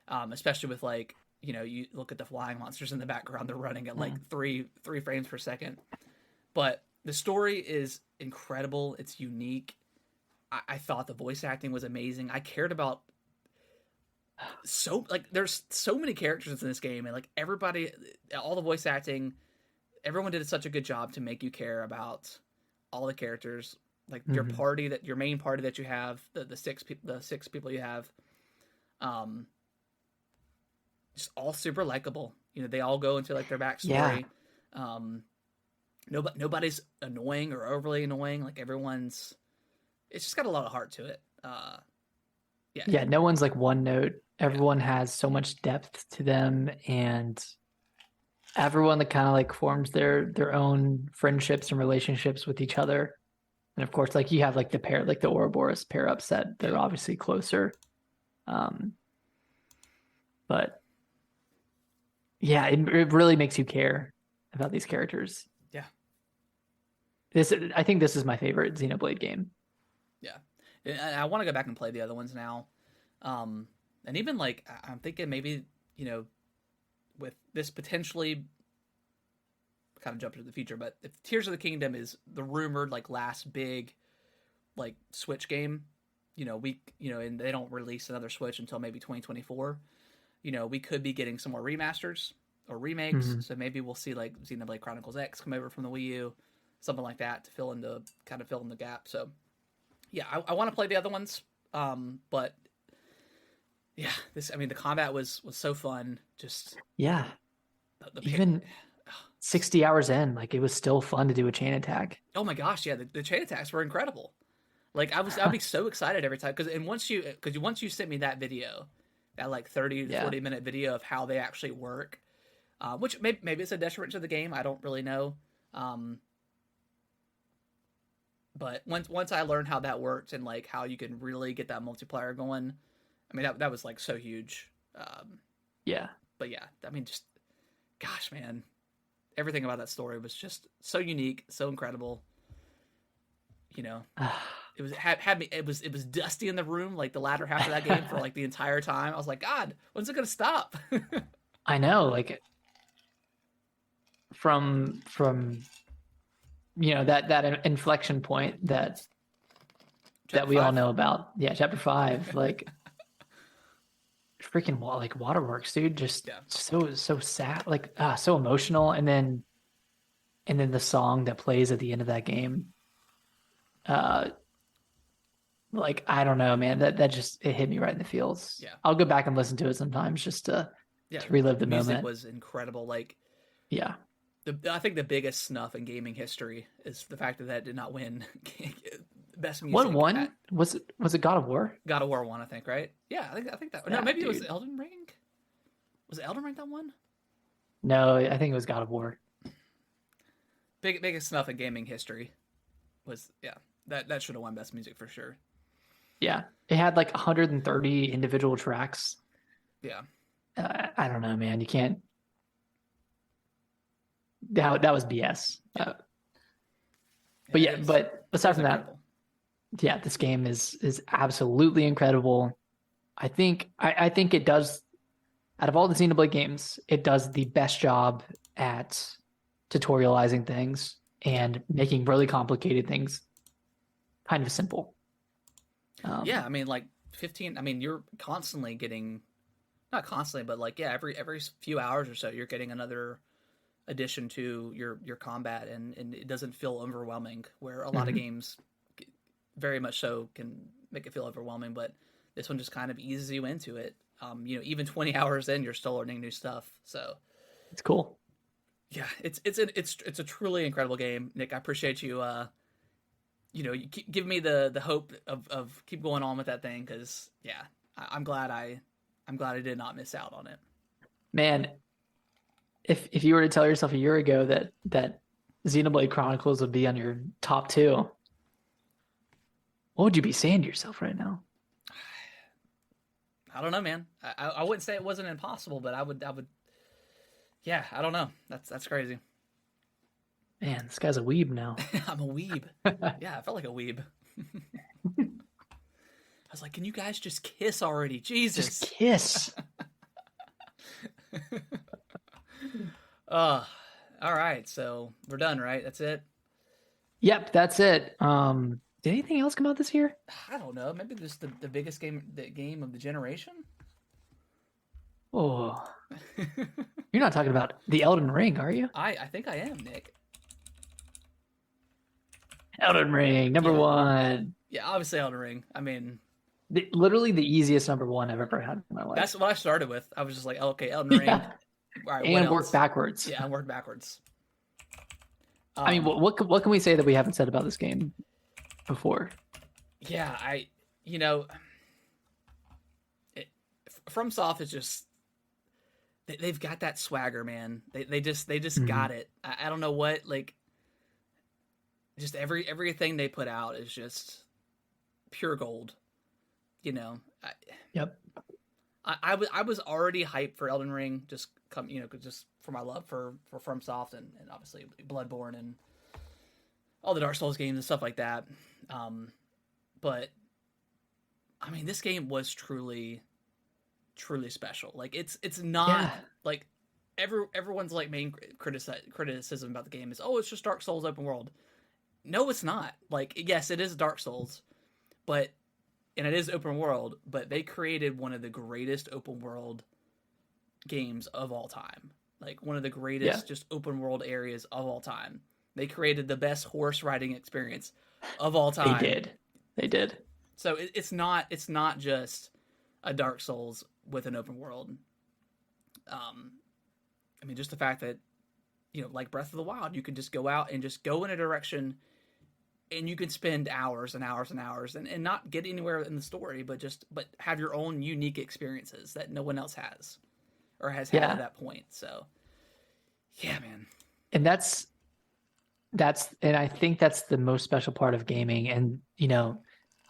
especially with like you look at the flying monsters in the background; they're running at like three frames per second. But the story is incredible. It's unique. I thought the voice acting was amazing. I cared about there's so many characters in this game, and like everybody, all the voice acting, everyone did such a good job to make you care about all the characters, like your main party that you have, the six people you have, um, just all super likable. They all go into like their Yeah. backstory. Nobody's annoying or overly annoying. Like everyone's, it's just got a lot of heart to it. Yeah, Yeah, no one's like one note. yeah, Everyone has so much depth to them, and everyone that kind of like forms their own friendships and relationships with each other. And of course, like you have like the pair, like the Ouroboros pair ups that they're yeah. obviously closer. Um, but yeah, it really makes you care about these characters. Yeah. I think this is my favorite Xenoblade game. Yeah, and I want to go back and play the other ones now. And even like I'm thinking maybe with this potentially kind of jump into the future, but if Tears of the Kingdom is the rumored like last big like Switch game, and they don't release another Switch until maybe 2024. We could be getting some more remasters or remakes. Mhm. So maybe we'll see like Xenoblade Chronicles X come over from the Wii U, something like that to fill in the gap. So yeah, I want to play the other ones. But yeah, the combat was so fun. Just Yeah, the even 60 hours in, like it was still fun to do a chain attack. oh my gosh, yeah, the chain attacks were incredible. Like I'd be so excited every time because once you sent me that video, that like 30 to Yeah. 40 minute video of how they actually work, which maybe it's a detriment to the game. I don't really know. But once I learned how that worked and like how you can really get that multiplayer going, that was like so huge. Yeah. But yeah, just gosh, man, everything about that story was just so unique, so incredible. It was had me. It was dusty in the room, like the latter half of that game for like the entire time. I was like, God, when's it gonna stop? I know, like from that inflection point that we all know about. Yeah, chapter 5, like freaking like waterworks, dude. Just Yeah, so sad, like so emotional, and then the song that plays at the end of that game, like I don't know, man. That just it hit me right in the feels. yeah, I'll go back and listen to it sometimes just yeah. to relive The the music moment. was incredible. Like Yeah. I think the biggest snuff in gaming history is the fact that did not win best music. What one At was it? Was it God of War? God of War won, I think, right? Yeah, I think that. No, Yeah, maybe it was dude. Elden Ring. Was it Elden Ring that won? No, I think it was God of War. Biggest snuff in gaming history was that should have won best music for sure. Yeah, it had like 130 individual tracks. Yeah, I don't know, man. You can't. That was BS. But yeah, but aside from that, yeah, this game is absolutely incredible. I think it does, out of all the Xenoblade games, it does the best job at tutorializing things Yeah. and making really complicated things kind of simple. Yeah, I mean, like 15. I mean, you're constantly getting, not constantly, but like yeah, every few hours or so, you're getting another addition to your combat, and it doesn't feel overwhelming. Where a lot of Mhm. games, very much so, can make it feel overwhelming, but this one just kind of eases you into it. Even 20 hours in, you're still learning new stuff. So It's cool. yeah, it's a truly incredible game, Nick. I appreciate you. You give me the hope of keep going on with that thing because yeah, I'm glad I did not miss out on it. Man, if you were to tell yourself a year ago that Xenoblade Chronicles would be on your top two, what would you be saying to yourself right now? I don't know, man. I wouldn't say it wasn't impossible, but I would yeah, I don't know. That's crazy. Man, this guy's a weeb now. I'm a weeb. Yeah, I felt like a weeb. I was like, can you guys just kiss already? Just Jesus. kiss. Uh, all right. So we're done, right? That's it. Yep, that's it. Did anything else come out this year? I don't know. Maybe this is the biggest game of the generation. Oh, you're not talking about the Elden Ring, are you? I think I am, Nick. Elden Ring, number Yeah. one. Yeah, obviously Elden Ring. I mean, Literally the easiest number one I've ever had in my that's life. what I started with. I was just like, oh, okay, Elden Ring. Yeah, All right, what and work else? backwards. Yeah, I worked backwards. I mean, Um, what can we say that we haven't said about this game before? yeah, you know, it, FromSoft is just they've got that swagger, man. They just Mhm. got it. I don't know what like just everything they put out is just pure gold. You know, Yep. I was already hyped for Elden Ring, just just for my love for FromSoft and obviously Bloodborne and all the Dark Souls games and stuff like that. But I mean, this game was truly special. Like it's not Yeah. like everyone's like main criticism about the game is, oh, it's just Dark Souls open world. No, it's not. Like, yes, it is Dark Souls, but and it is open world, but they created one of the greatest open world games of all time. Like one of the Yeah. greatest just open world areas of all time. They created the best horse riding experience of all They time. did. They did. So it's not just a Dark Souls with an open world. Um, I mean, just the fact that like Breath of the Wild, you can just go out and just go in a direction, and you can spend hours and hours and hours and not get anywhere in the story, but have your own unique experiences that no one else has or has had at Yeah. that point. So yeah, man. And and I think that's the most special part of gaming. And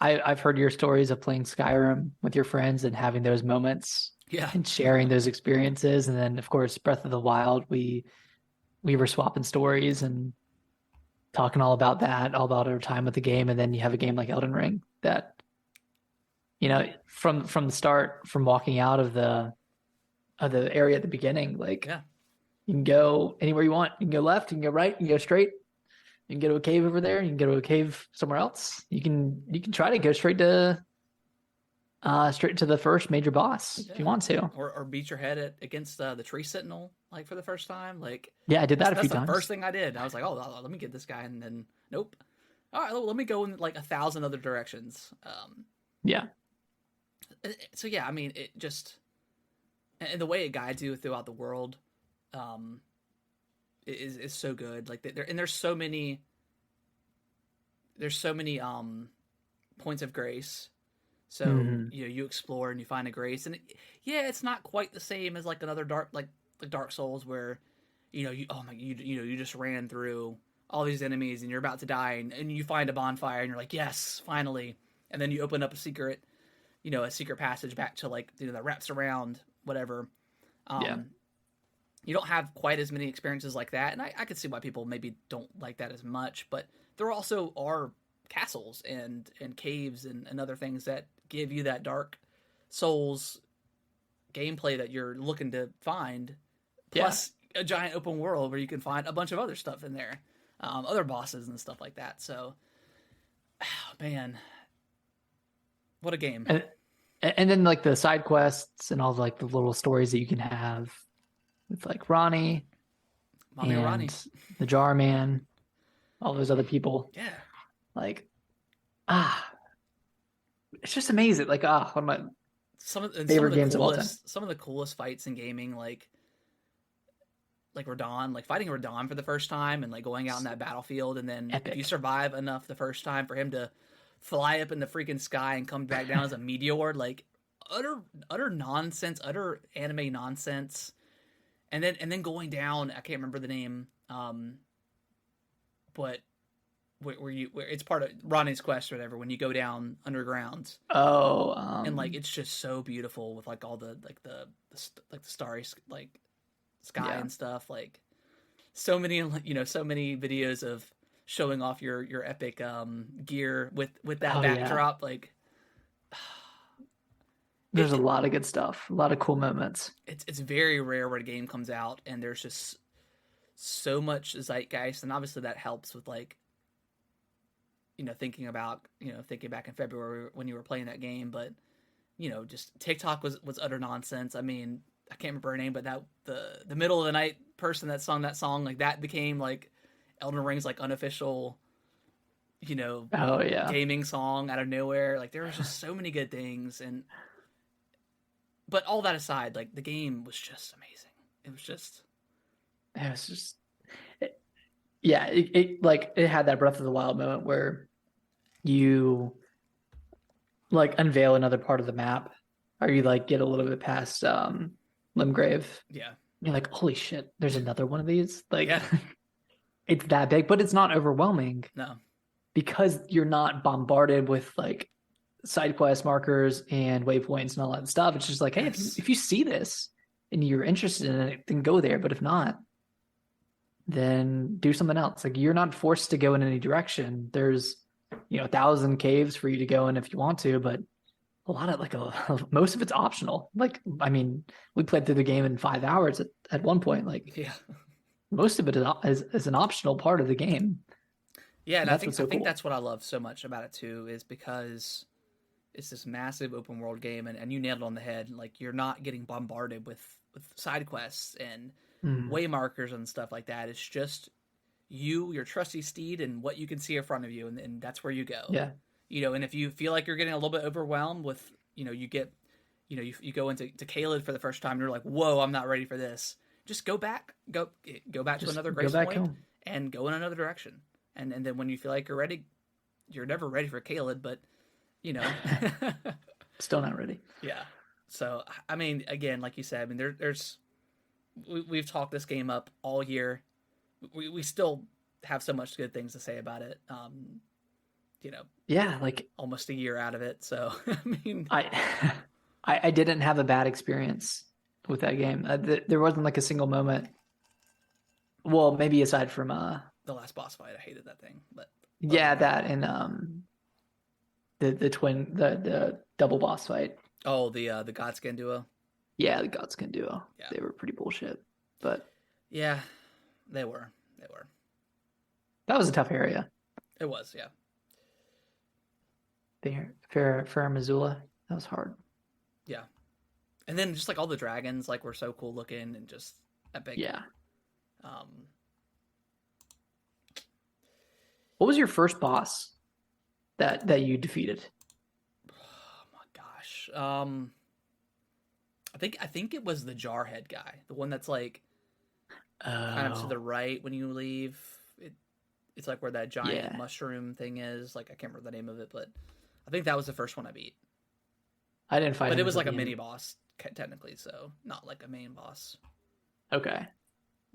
I've heard your stories of playing Skyrim with your friends and having those moments Yeah, and sharing those experiences. And then of course Breath of the Wild, we were swapping stories and talking all about that, all about our time with the game. And then you have a game like Elden Ring that, from the start, from walking out of the area at the beginning, like yeah, you can go anywhere you want. You can go left, you can go right, you can go straight. You can go to a cave over there. You can go to a cave somewhere else. You can try to go straight to the first major boss if you yeah. want to. Or beat your head against the tree sentinel like for the first time. Like Yeah, I did that a that's few the first times. thing I did. I was like, oh, let me get this guy, and then nope. All right, let me go in like 1,000 other directions. Yeah, So yeah, I mean, it just and the way it guides you throughout the world, um, is so good. Like there's so many points of grace. So hmm you explore and you find a grace, and yeah, it's not quite the same as like another like Dark Souls where you oh my you just ran through all these enemies and you're about to die, and you find a bonfire and you're like, yes, finally, and then you open up a secret passage back to like that wraps around whatever. yeah, um you don't have quite as many experiences like that, and I could see why people maybe don't like that as much, but there also are castles and caves and other things that give you that dark Souls gameplay that you're looking to find, Yeah. plus a giant open world where you can find a bunch of other stuff in there, other bosses and stuff like that. So, oh, man, what a game! And then like the side quests and all like the little stories that you can have with like Ronnie Mommy Ronnie. and the Jar Man, all those other people. Yeah. Like, it's just amazing. Like, one of my favorite games of all time. Some of the coolest fights in gaming, like Radahn, like fighting Radahn for the first time and like going out in that battlefield, and then Epic. if you survive enough the first time for him to fly up in the freaking sky and come back down as a meteor, like utter nonsense, utter anime nonsense. And then going down, I can't remember the name, but where it's part of Ronnie's quest or whatever, when you go down underground. And like it's just so beautiful with like all the the starry like sky and stuff, like so many videos of showing off your epic gear with that backdrop. Like there's a lot of good stuff, a lot of cool moments. It's very rare when a game comes out and there's just so much zeitgeist, and obviously that helps with like thinking back in February when you were playing that game. But just TikTok was utter nonsense. I mean, I can't remember her name, but that the middle of the night person that sung that song, like that became like Elden Ring's like unofficial gaming song out of nowhere. Like there was just so many good things. But all that aside, like the game was just amazing. It had that Breath of the Wild moment where you like unveil another part of the map, or you like get a little bit past Limgrave. Yeah. You're like, holy shit, there's another one of these. Like it's that big, but it's not overwhelming. No. Because you're not bombarded with like side quest markers and waypoints and all that stuff. It's just like, hey, if you see this and you're interested in it, then go there. But if not, then do something else. Like you're not forced to go in any direction. There's 1,000 caves for you to go in if you want to, but a lot of most of it's optional. Like, I mean, we played through the game in 5 hours at one point. Like, most of it is an optional part of the game. Yeah, and I think that's what I love so much about it too, is because it's this massive open world game, and you nailed it on the head. Like you're not getting bombarded with side quests and way markers and stuff like that. It's just your trusty steed, and what you can see in front of you, and that's where you go. Yeah. And if you feel like you're getting a little bit overwhelmed with, you go into Caelid for the first time and you're like, whoa, I'm not ready for this. Just go back to another grace point and go in another direction. And then when you feel like you're ready, you're never ready for Caelid, but still not ready. Yeah. So, I mean, again, like you said, I mean, we've talked this game up all year. We still have so much good things to say about it. Yeah, like almost a year out of it. So, I mean, I didn't have a bad experience with that game. There wasn't like a single moment. Well, maybe aside from the last boss fight, I hated that thing. But that and the double boss fight. Oh, the Godskin duo. Yeah, the Godskin duo. Yeah. They were pretty bullshit, but yeah, they were. That was a tough area. It was, yeah. Fair Missoula. That was hard. Yeah. And then just like all the dragons like were so cool looking and just epic. Yeah. What was your first boss that you defeated? Oh my gosh. I think it was the Jarhead guy, the one that's like kind of to the right when you leave. It's like where that giant mushroom thing is. Like I can't remember the name of it, but I think that was the first one I beat. I didn't fight him. But it was like a mini boss technically, so not like a main boss. Okay.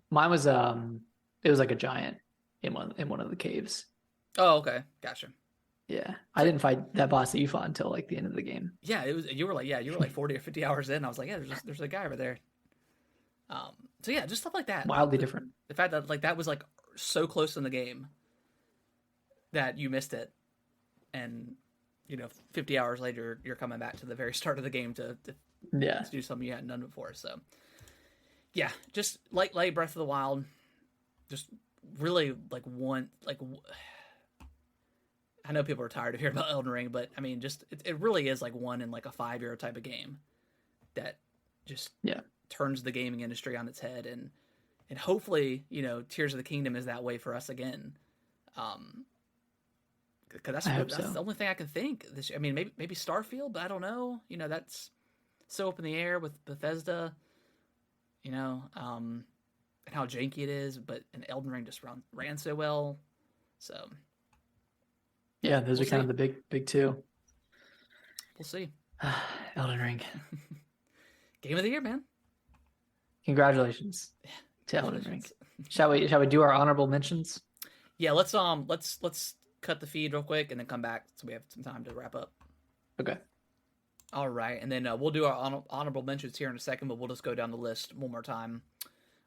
Mine was it was like a giant in one of the caves. Oh, okay. Gotcha. Yeah. I didn't fight that boss that you fought until like the end of the game. Yeah, you were like 40 or 50 hours in. I was like, yeah, there's a guy over there. So yeah, just stuff like that. Wildly different. The fact that like that was like so close in the game that you missed it, and you know, 50 hours later, you're coming back to the very start of the game Yeah. to do something you hadn't done before. So, yeah, just like Breath of the Wild, just really like one like. I know people are tired of hearing about Elden Ring, but I mean, just it really is like one in like a 5 year type of game that just turns the gaming industry on its head, and hopefully, you know, Tears of the Kingdom is that way for us again. Because that's the only thing I can think. I mean, maybe Starfield, but I don't know. You know, that's so up in the air with Bethesda. You know, and how janky it is, but an Elden Ring just ran so well. So yeah, those are kind of the big two. We'll see. Elden Ring. Game of the year, man. Congratulations to Elden Ring. Shall we do our honorable mentions? Yeah, let's cut the feed real quick and then come back so we have some time to wrap up. Okay. All right, and then we'll do our honorable mentions here in a second, but we'll just go down the list one more time.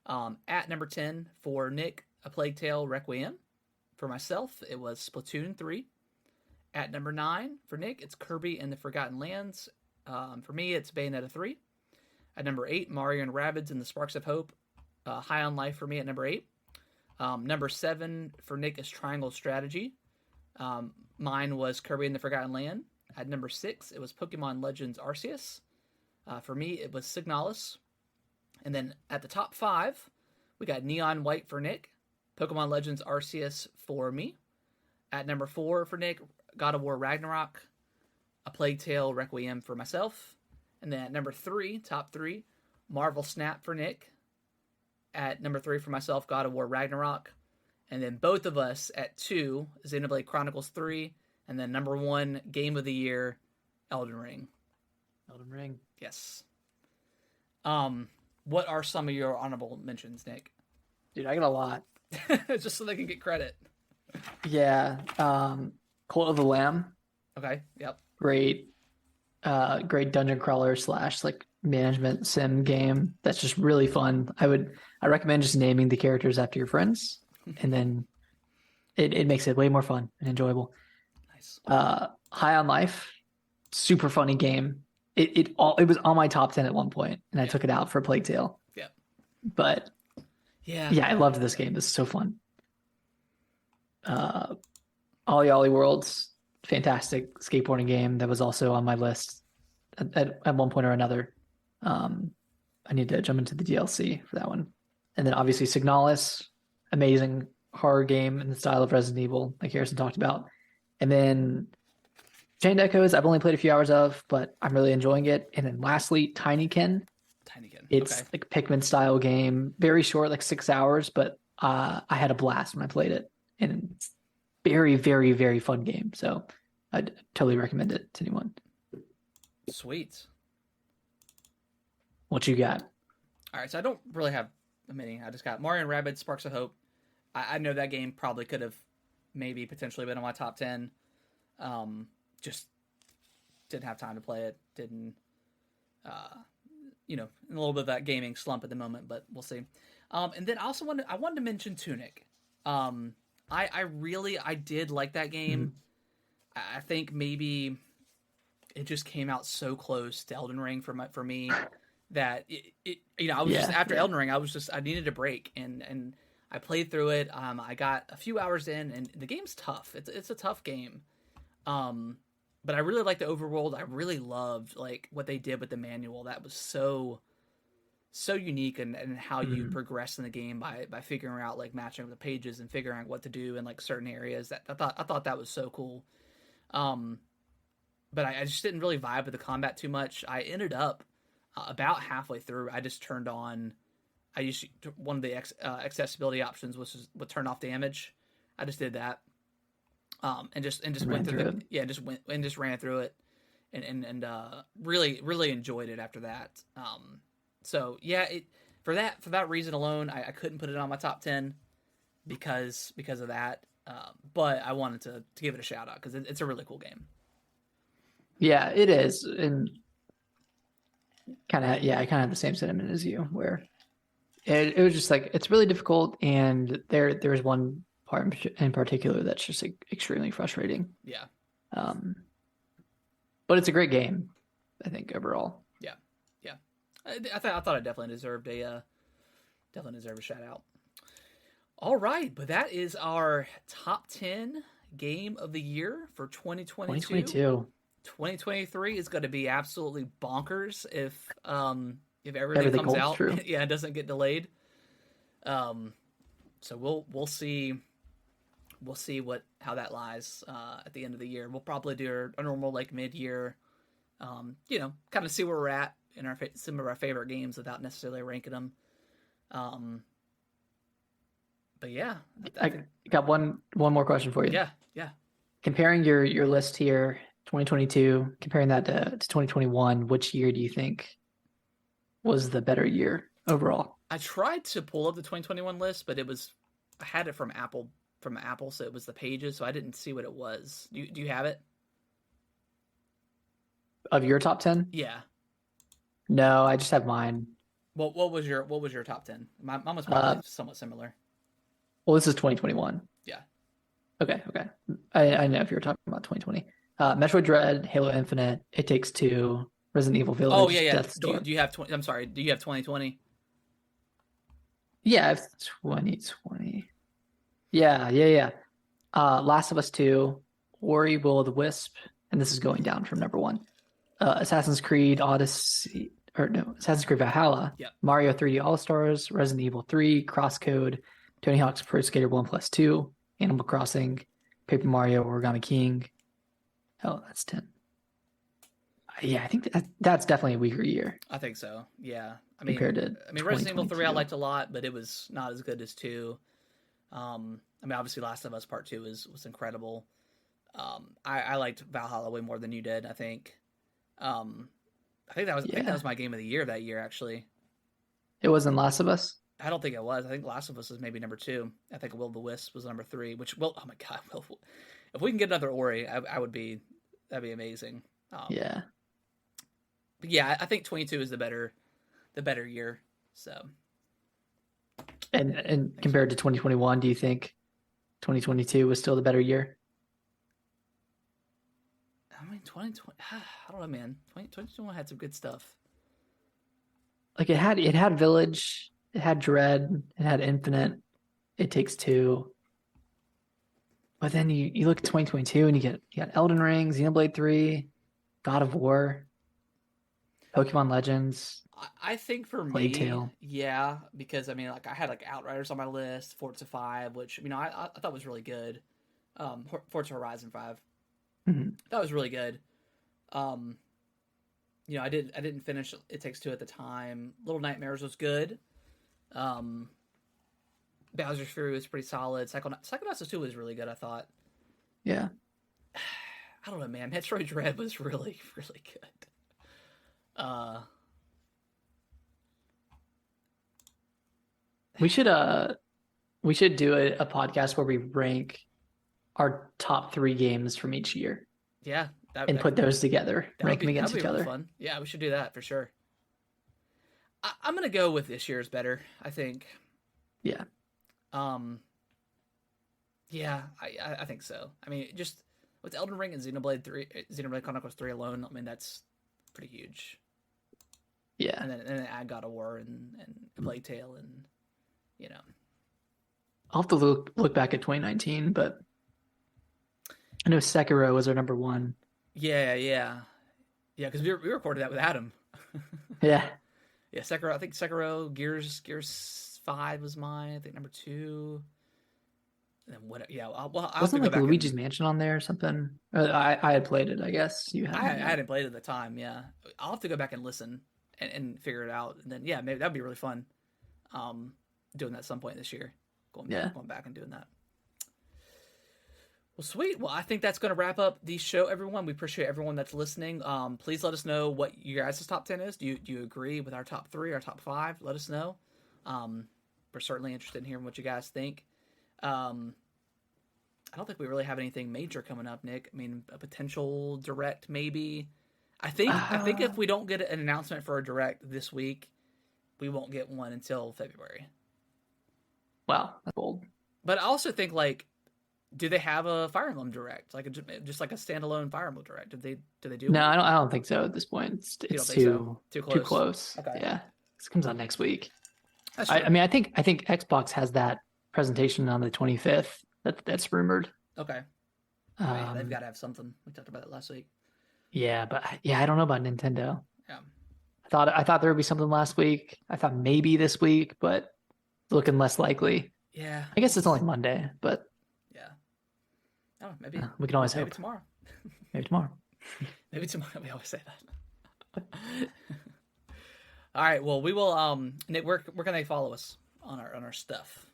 At number 10 for Nick, A Plague Tale Requiem. For myself, it was Splatoon 3. At number 9 for Nick, it's Kirby and the Forgotten Lands. For me, it's Bayonetta 3. At number 8, Mario and Rabbids and the Sparks of Hope. High on Life for me at number 8. Number 7 for Nick is Triangle Strategy. Mine was Kirby and the Forgotten Land. At number 6, it was Pokemon Legends Arceus. For me, it was Signalis. And then at the top 5, we got Neon White for Nick, Pokemon Legends Arceus for me. At number 4 for Nick, God of War Ragnarok, A Plague Tale Requiem for myself. And then at number 3, top 3, Marvel Snap for Nick. At number 3 for myself, God of War Ragnarok. And then both of us at 2, Xenoblade Chronicles 3. And then number 1, Game of the Year, Elden Ring. Elden Ring. Yes. What are some of your honorable mentions, Nick? Dude, I got a lot. Just so they can get credit. Yeah. Cult of the Lamb. Okay. Yep. Great dungeon crawler / like management sim game that's just really fun. I recommend just naming the characters after your friends, and then it makes it way more fun and enjoyable. Nice. High on Life, super funny game. It was on my top 10 at one point, and I took it out for Plague Tale. Yeah. But yeah, I loved this game. This is so fun. Ollie Ollie Worlds, fantastic skateboarding game that was also on my list at one point or another. I need to jump into the DLC for that one. And then obviously Signalis, amazing horror game in the style of Resident Evil, like Harrison talked about. And then Chained Echoes, I've only played a few hours of, but I'm really enjoying it. And then lastly, Tinykin. It's like a Pikmin style game, very short, like 6 hours, but I had a blast when I played it. And it's very, very, very fun game. So I'd totally recommend it to anyone. Sweet. What you got? All right, so I don't really have many. I just got Mario and Rabbids Sparks of Hope. I know that game probably could have maybe potentially been on my top 10. Just didn't have time to play it. Didn't, in a little bit of that gaming slump at the moment, but we'll see. And then I wanted to mention Tunic. I did like that game. Mm-hmm. I think maybe it just came out so close to Elden Ring for me that I was just after Elden Ring, I needed a break, and I played through it. I got a few hours in, and the game's tough. It's a tough game. But I really liked the overworld. I really loved like what they did with the manual. That was so unique, and how you progress in the game by figuring out like matching up the pages and figuring out what to do in like certain areas. That I thought that was so cool. But I just didn't really vibe with the combat too much. I ended up about halfway through. I just turned on. I used one of the accessibility options, which is would turn off damage. I just did that. And just went through it. Just ran through it, and really enjoyed it after that. So yeah, for that reason alone, I couldn't put it on my top 10 because of that. But I wanted to give it a shout out because it's a really cool game. Yeah, it is, and I kind of had the same sentiment as you, where it was just like it's really difficult, and there was one part in particular that's just like extremely frustrating. Yeah. but it's a great game, I think, overall. Yeah, yeah. I thought it definitely deserved a shout out. All right, but that is our top 10 game of the year for 2022. 2022. 2023 is going to be absolutely bonkers if everything Everything comes holds out, true. yeah, it doesn't get delayed. So we'll see how that lies at the end of the year. We'll probably do a normal like mid year, kind of see where we're at in some of our favorite games without necessarily ranking them. But yeah, I got one more question for you. yeah. Comparing your list here, 2022, comparing that to 2021, which year do you think was the better year overall? I tried to pull up the 2021 list, but I had it from Apple, so it was the pages, so I didn't see what it was. Do you have it? Of your top 10? Yeah. No, I just have mine. What was your top 10? Mine was probably somewhat similar. Well, this is 2021. Yeah. Okay. I know if you were talking about 2020. Metroid Dread, Halo Infinite, It Takes Two, Resident Evil Village, Oh yeah. Death's Door. Do you have 20? I'm sorry. Do you have 2020? Yeah, I have 2020. Yeah. Last of Us 2, Ori Will of the Wisp, and this is going down from number one. Assassin's Creed Odyssey, or no, Assassin's Creed Valhalla, Yep. Mario 3D All Stars, Resident Evil 3, Crosscode, Tony Hawk's Pro Skater 1+2, Animal Crossing, Paper Mario Origami King. Oh, that's 10. Yeah, I think that's definitely a weaker year. I think so. Yeah. I mean, Resident Evil 3 I liked a lot, but it was not as good as 2. Obviously Last of Us Part 2 was incredible. I liked Valhalla way more than you did, I think. I think that was my game of the year that year, actually. It wasn't Last of Us? I don't think it was. I think Last of Us was maybe number 2. I think Will of the Wisp was number 3, oh my God. If we can get another Ori, that'd be amazing. Yeah. But yeah, I think 22 is the better year. So. And compared to 2021, do you think 2022 was still the better year? I mean, 2020. I don't know, man. 2021 had some good stuff. Like it had Village, it had Dread, it had Infinite, It Takes Two. But then you look at 2022 and you got Elden Ring, Xenoblade 3, God of War, Pokemon Legends. I think for Plague me, Tale. yeah, because I mean, like I had like Outriders on my list, Forza 5, which I thought was really good. Forza Horizon 5, that was really good. I didn't finish It Takes Two at the time. Little Nightmares was good. Bowser's Fury was pretty solid. Psychonauts 2 was really good, I thought. Yeah. I don't know, man. Metroid Dread was really, really good. We should do a podcast where we rank our top 3 games from each year. Yeah. Put those together, rank them against each other. Fun. Yeah, we should do that for sure. I'm gonna go with this year's better, I think. Yeah. Yeah, I think so. I mean, just with Elden Ring and Xenoblade Chronicles 3 alone, I mean that's pretty huge. Yeah. And then add God of War and Plague Tale and I'll have to look back at 2019, but I know Sekiro was our number 1. Yeah, because we recorded that with Adam. Yeah. Yeah, Sekiro. I think Sekiro, Gears 5 was mine. I think number 2. And then what? Yeah, I'll wasn't like Luigi's Mansion on there or something? I had played it. I guess you had. I hadn't played it at the time. Yeah, I'll have to go back and listen and figure it out. And then maybe that'd be really fun. Doing that at some point this year. Going back and doing that. Well, sweet. Well, I think that's going to wrap up the show, everyone. We appreciate everyone that's listening. Please let us know what your guys' top 10 is. Do you agree with our top 3, our top 5? Let us know. We're certainly interested in hearing what you guys think. I don't think we really have anything major coming up, Nick. I mean, a potential direct, maybe. I think if we don't get an announcement for a direct this week, we won't get one until February. Wow, that's bold. But I also think, like, Do they have a Fire Emblem Direct, like just like a standalone Fire Emblem Direct? Do they do No, one? I don't think so at this point. You don't It's think so? Too too close. close. Okay, Yeah, this comes out next week. that's true. I mean, I think Xbox has that presentation on the 25th. That's rumored. Okay, yeah, they've got to have something. We talked about it last week. Yeah, but I don't know about Nintendo. Yeah. I thought there would be something last week. I thought maybe this week, but looking less likely. Yeah. I guess it's only Monday, but yeah. Oh, maybe we can always maybe hope. tomorrow. Maybe tomorrow. Maybe tomorrow. We always say that. All right. Well, we will. Nick, where can they follow us on our stuff?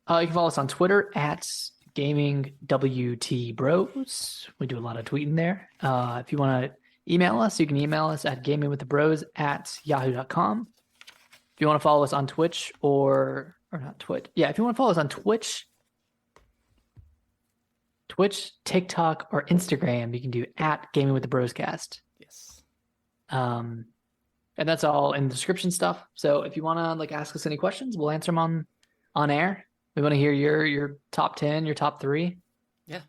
You can follow us on Twitter at GamingWTBros. We do a lot of tweeting there. If you want to email us, you can email us at gamingwiththebros@yahoo.com. If you want to follow us on Twitch or not Twitch. Yeah, if you want to follow us on Twitch, TikTok, or Instagram, you can do at Gaming with the Broscast. Yes. And that's all in the description stuff. So if you want to like ask us any questions, we'll answer them on air. We want to hear your top 10, your top 3. Yeah.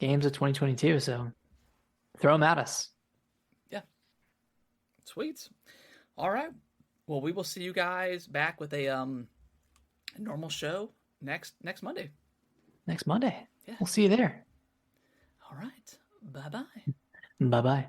Games of 2022. So throw them at us. Yeah. Sweet. All right. Well, we will see you guys back with a normal show next Monday. Next Monday. Yeah. We'll see you there. All right. Bye-bye. Bye-bye.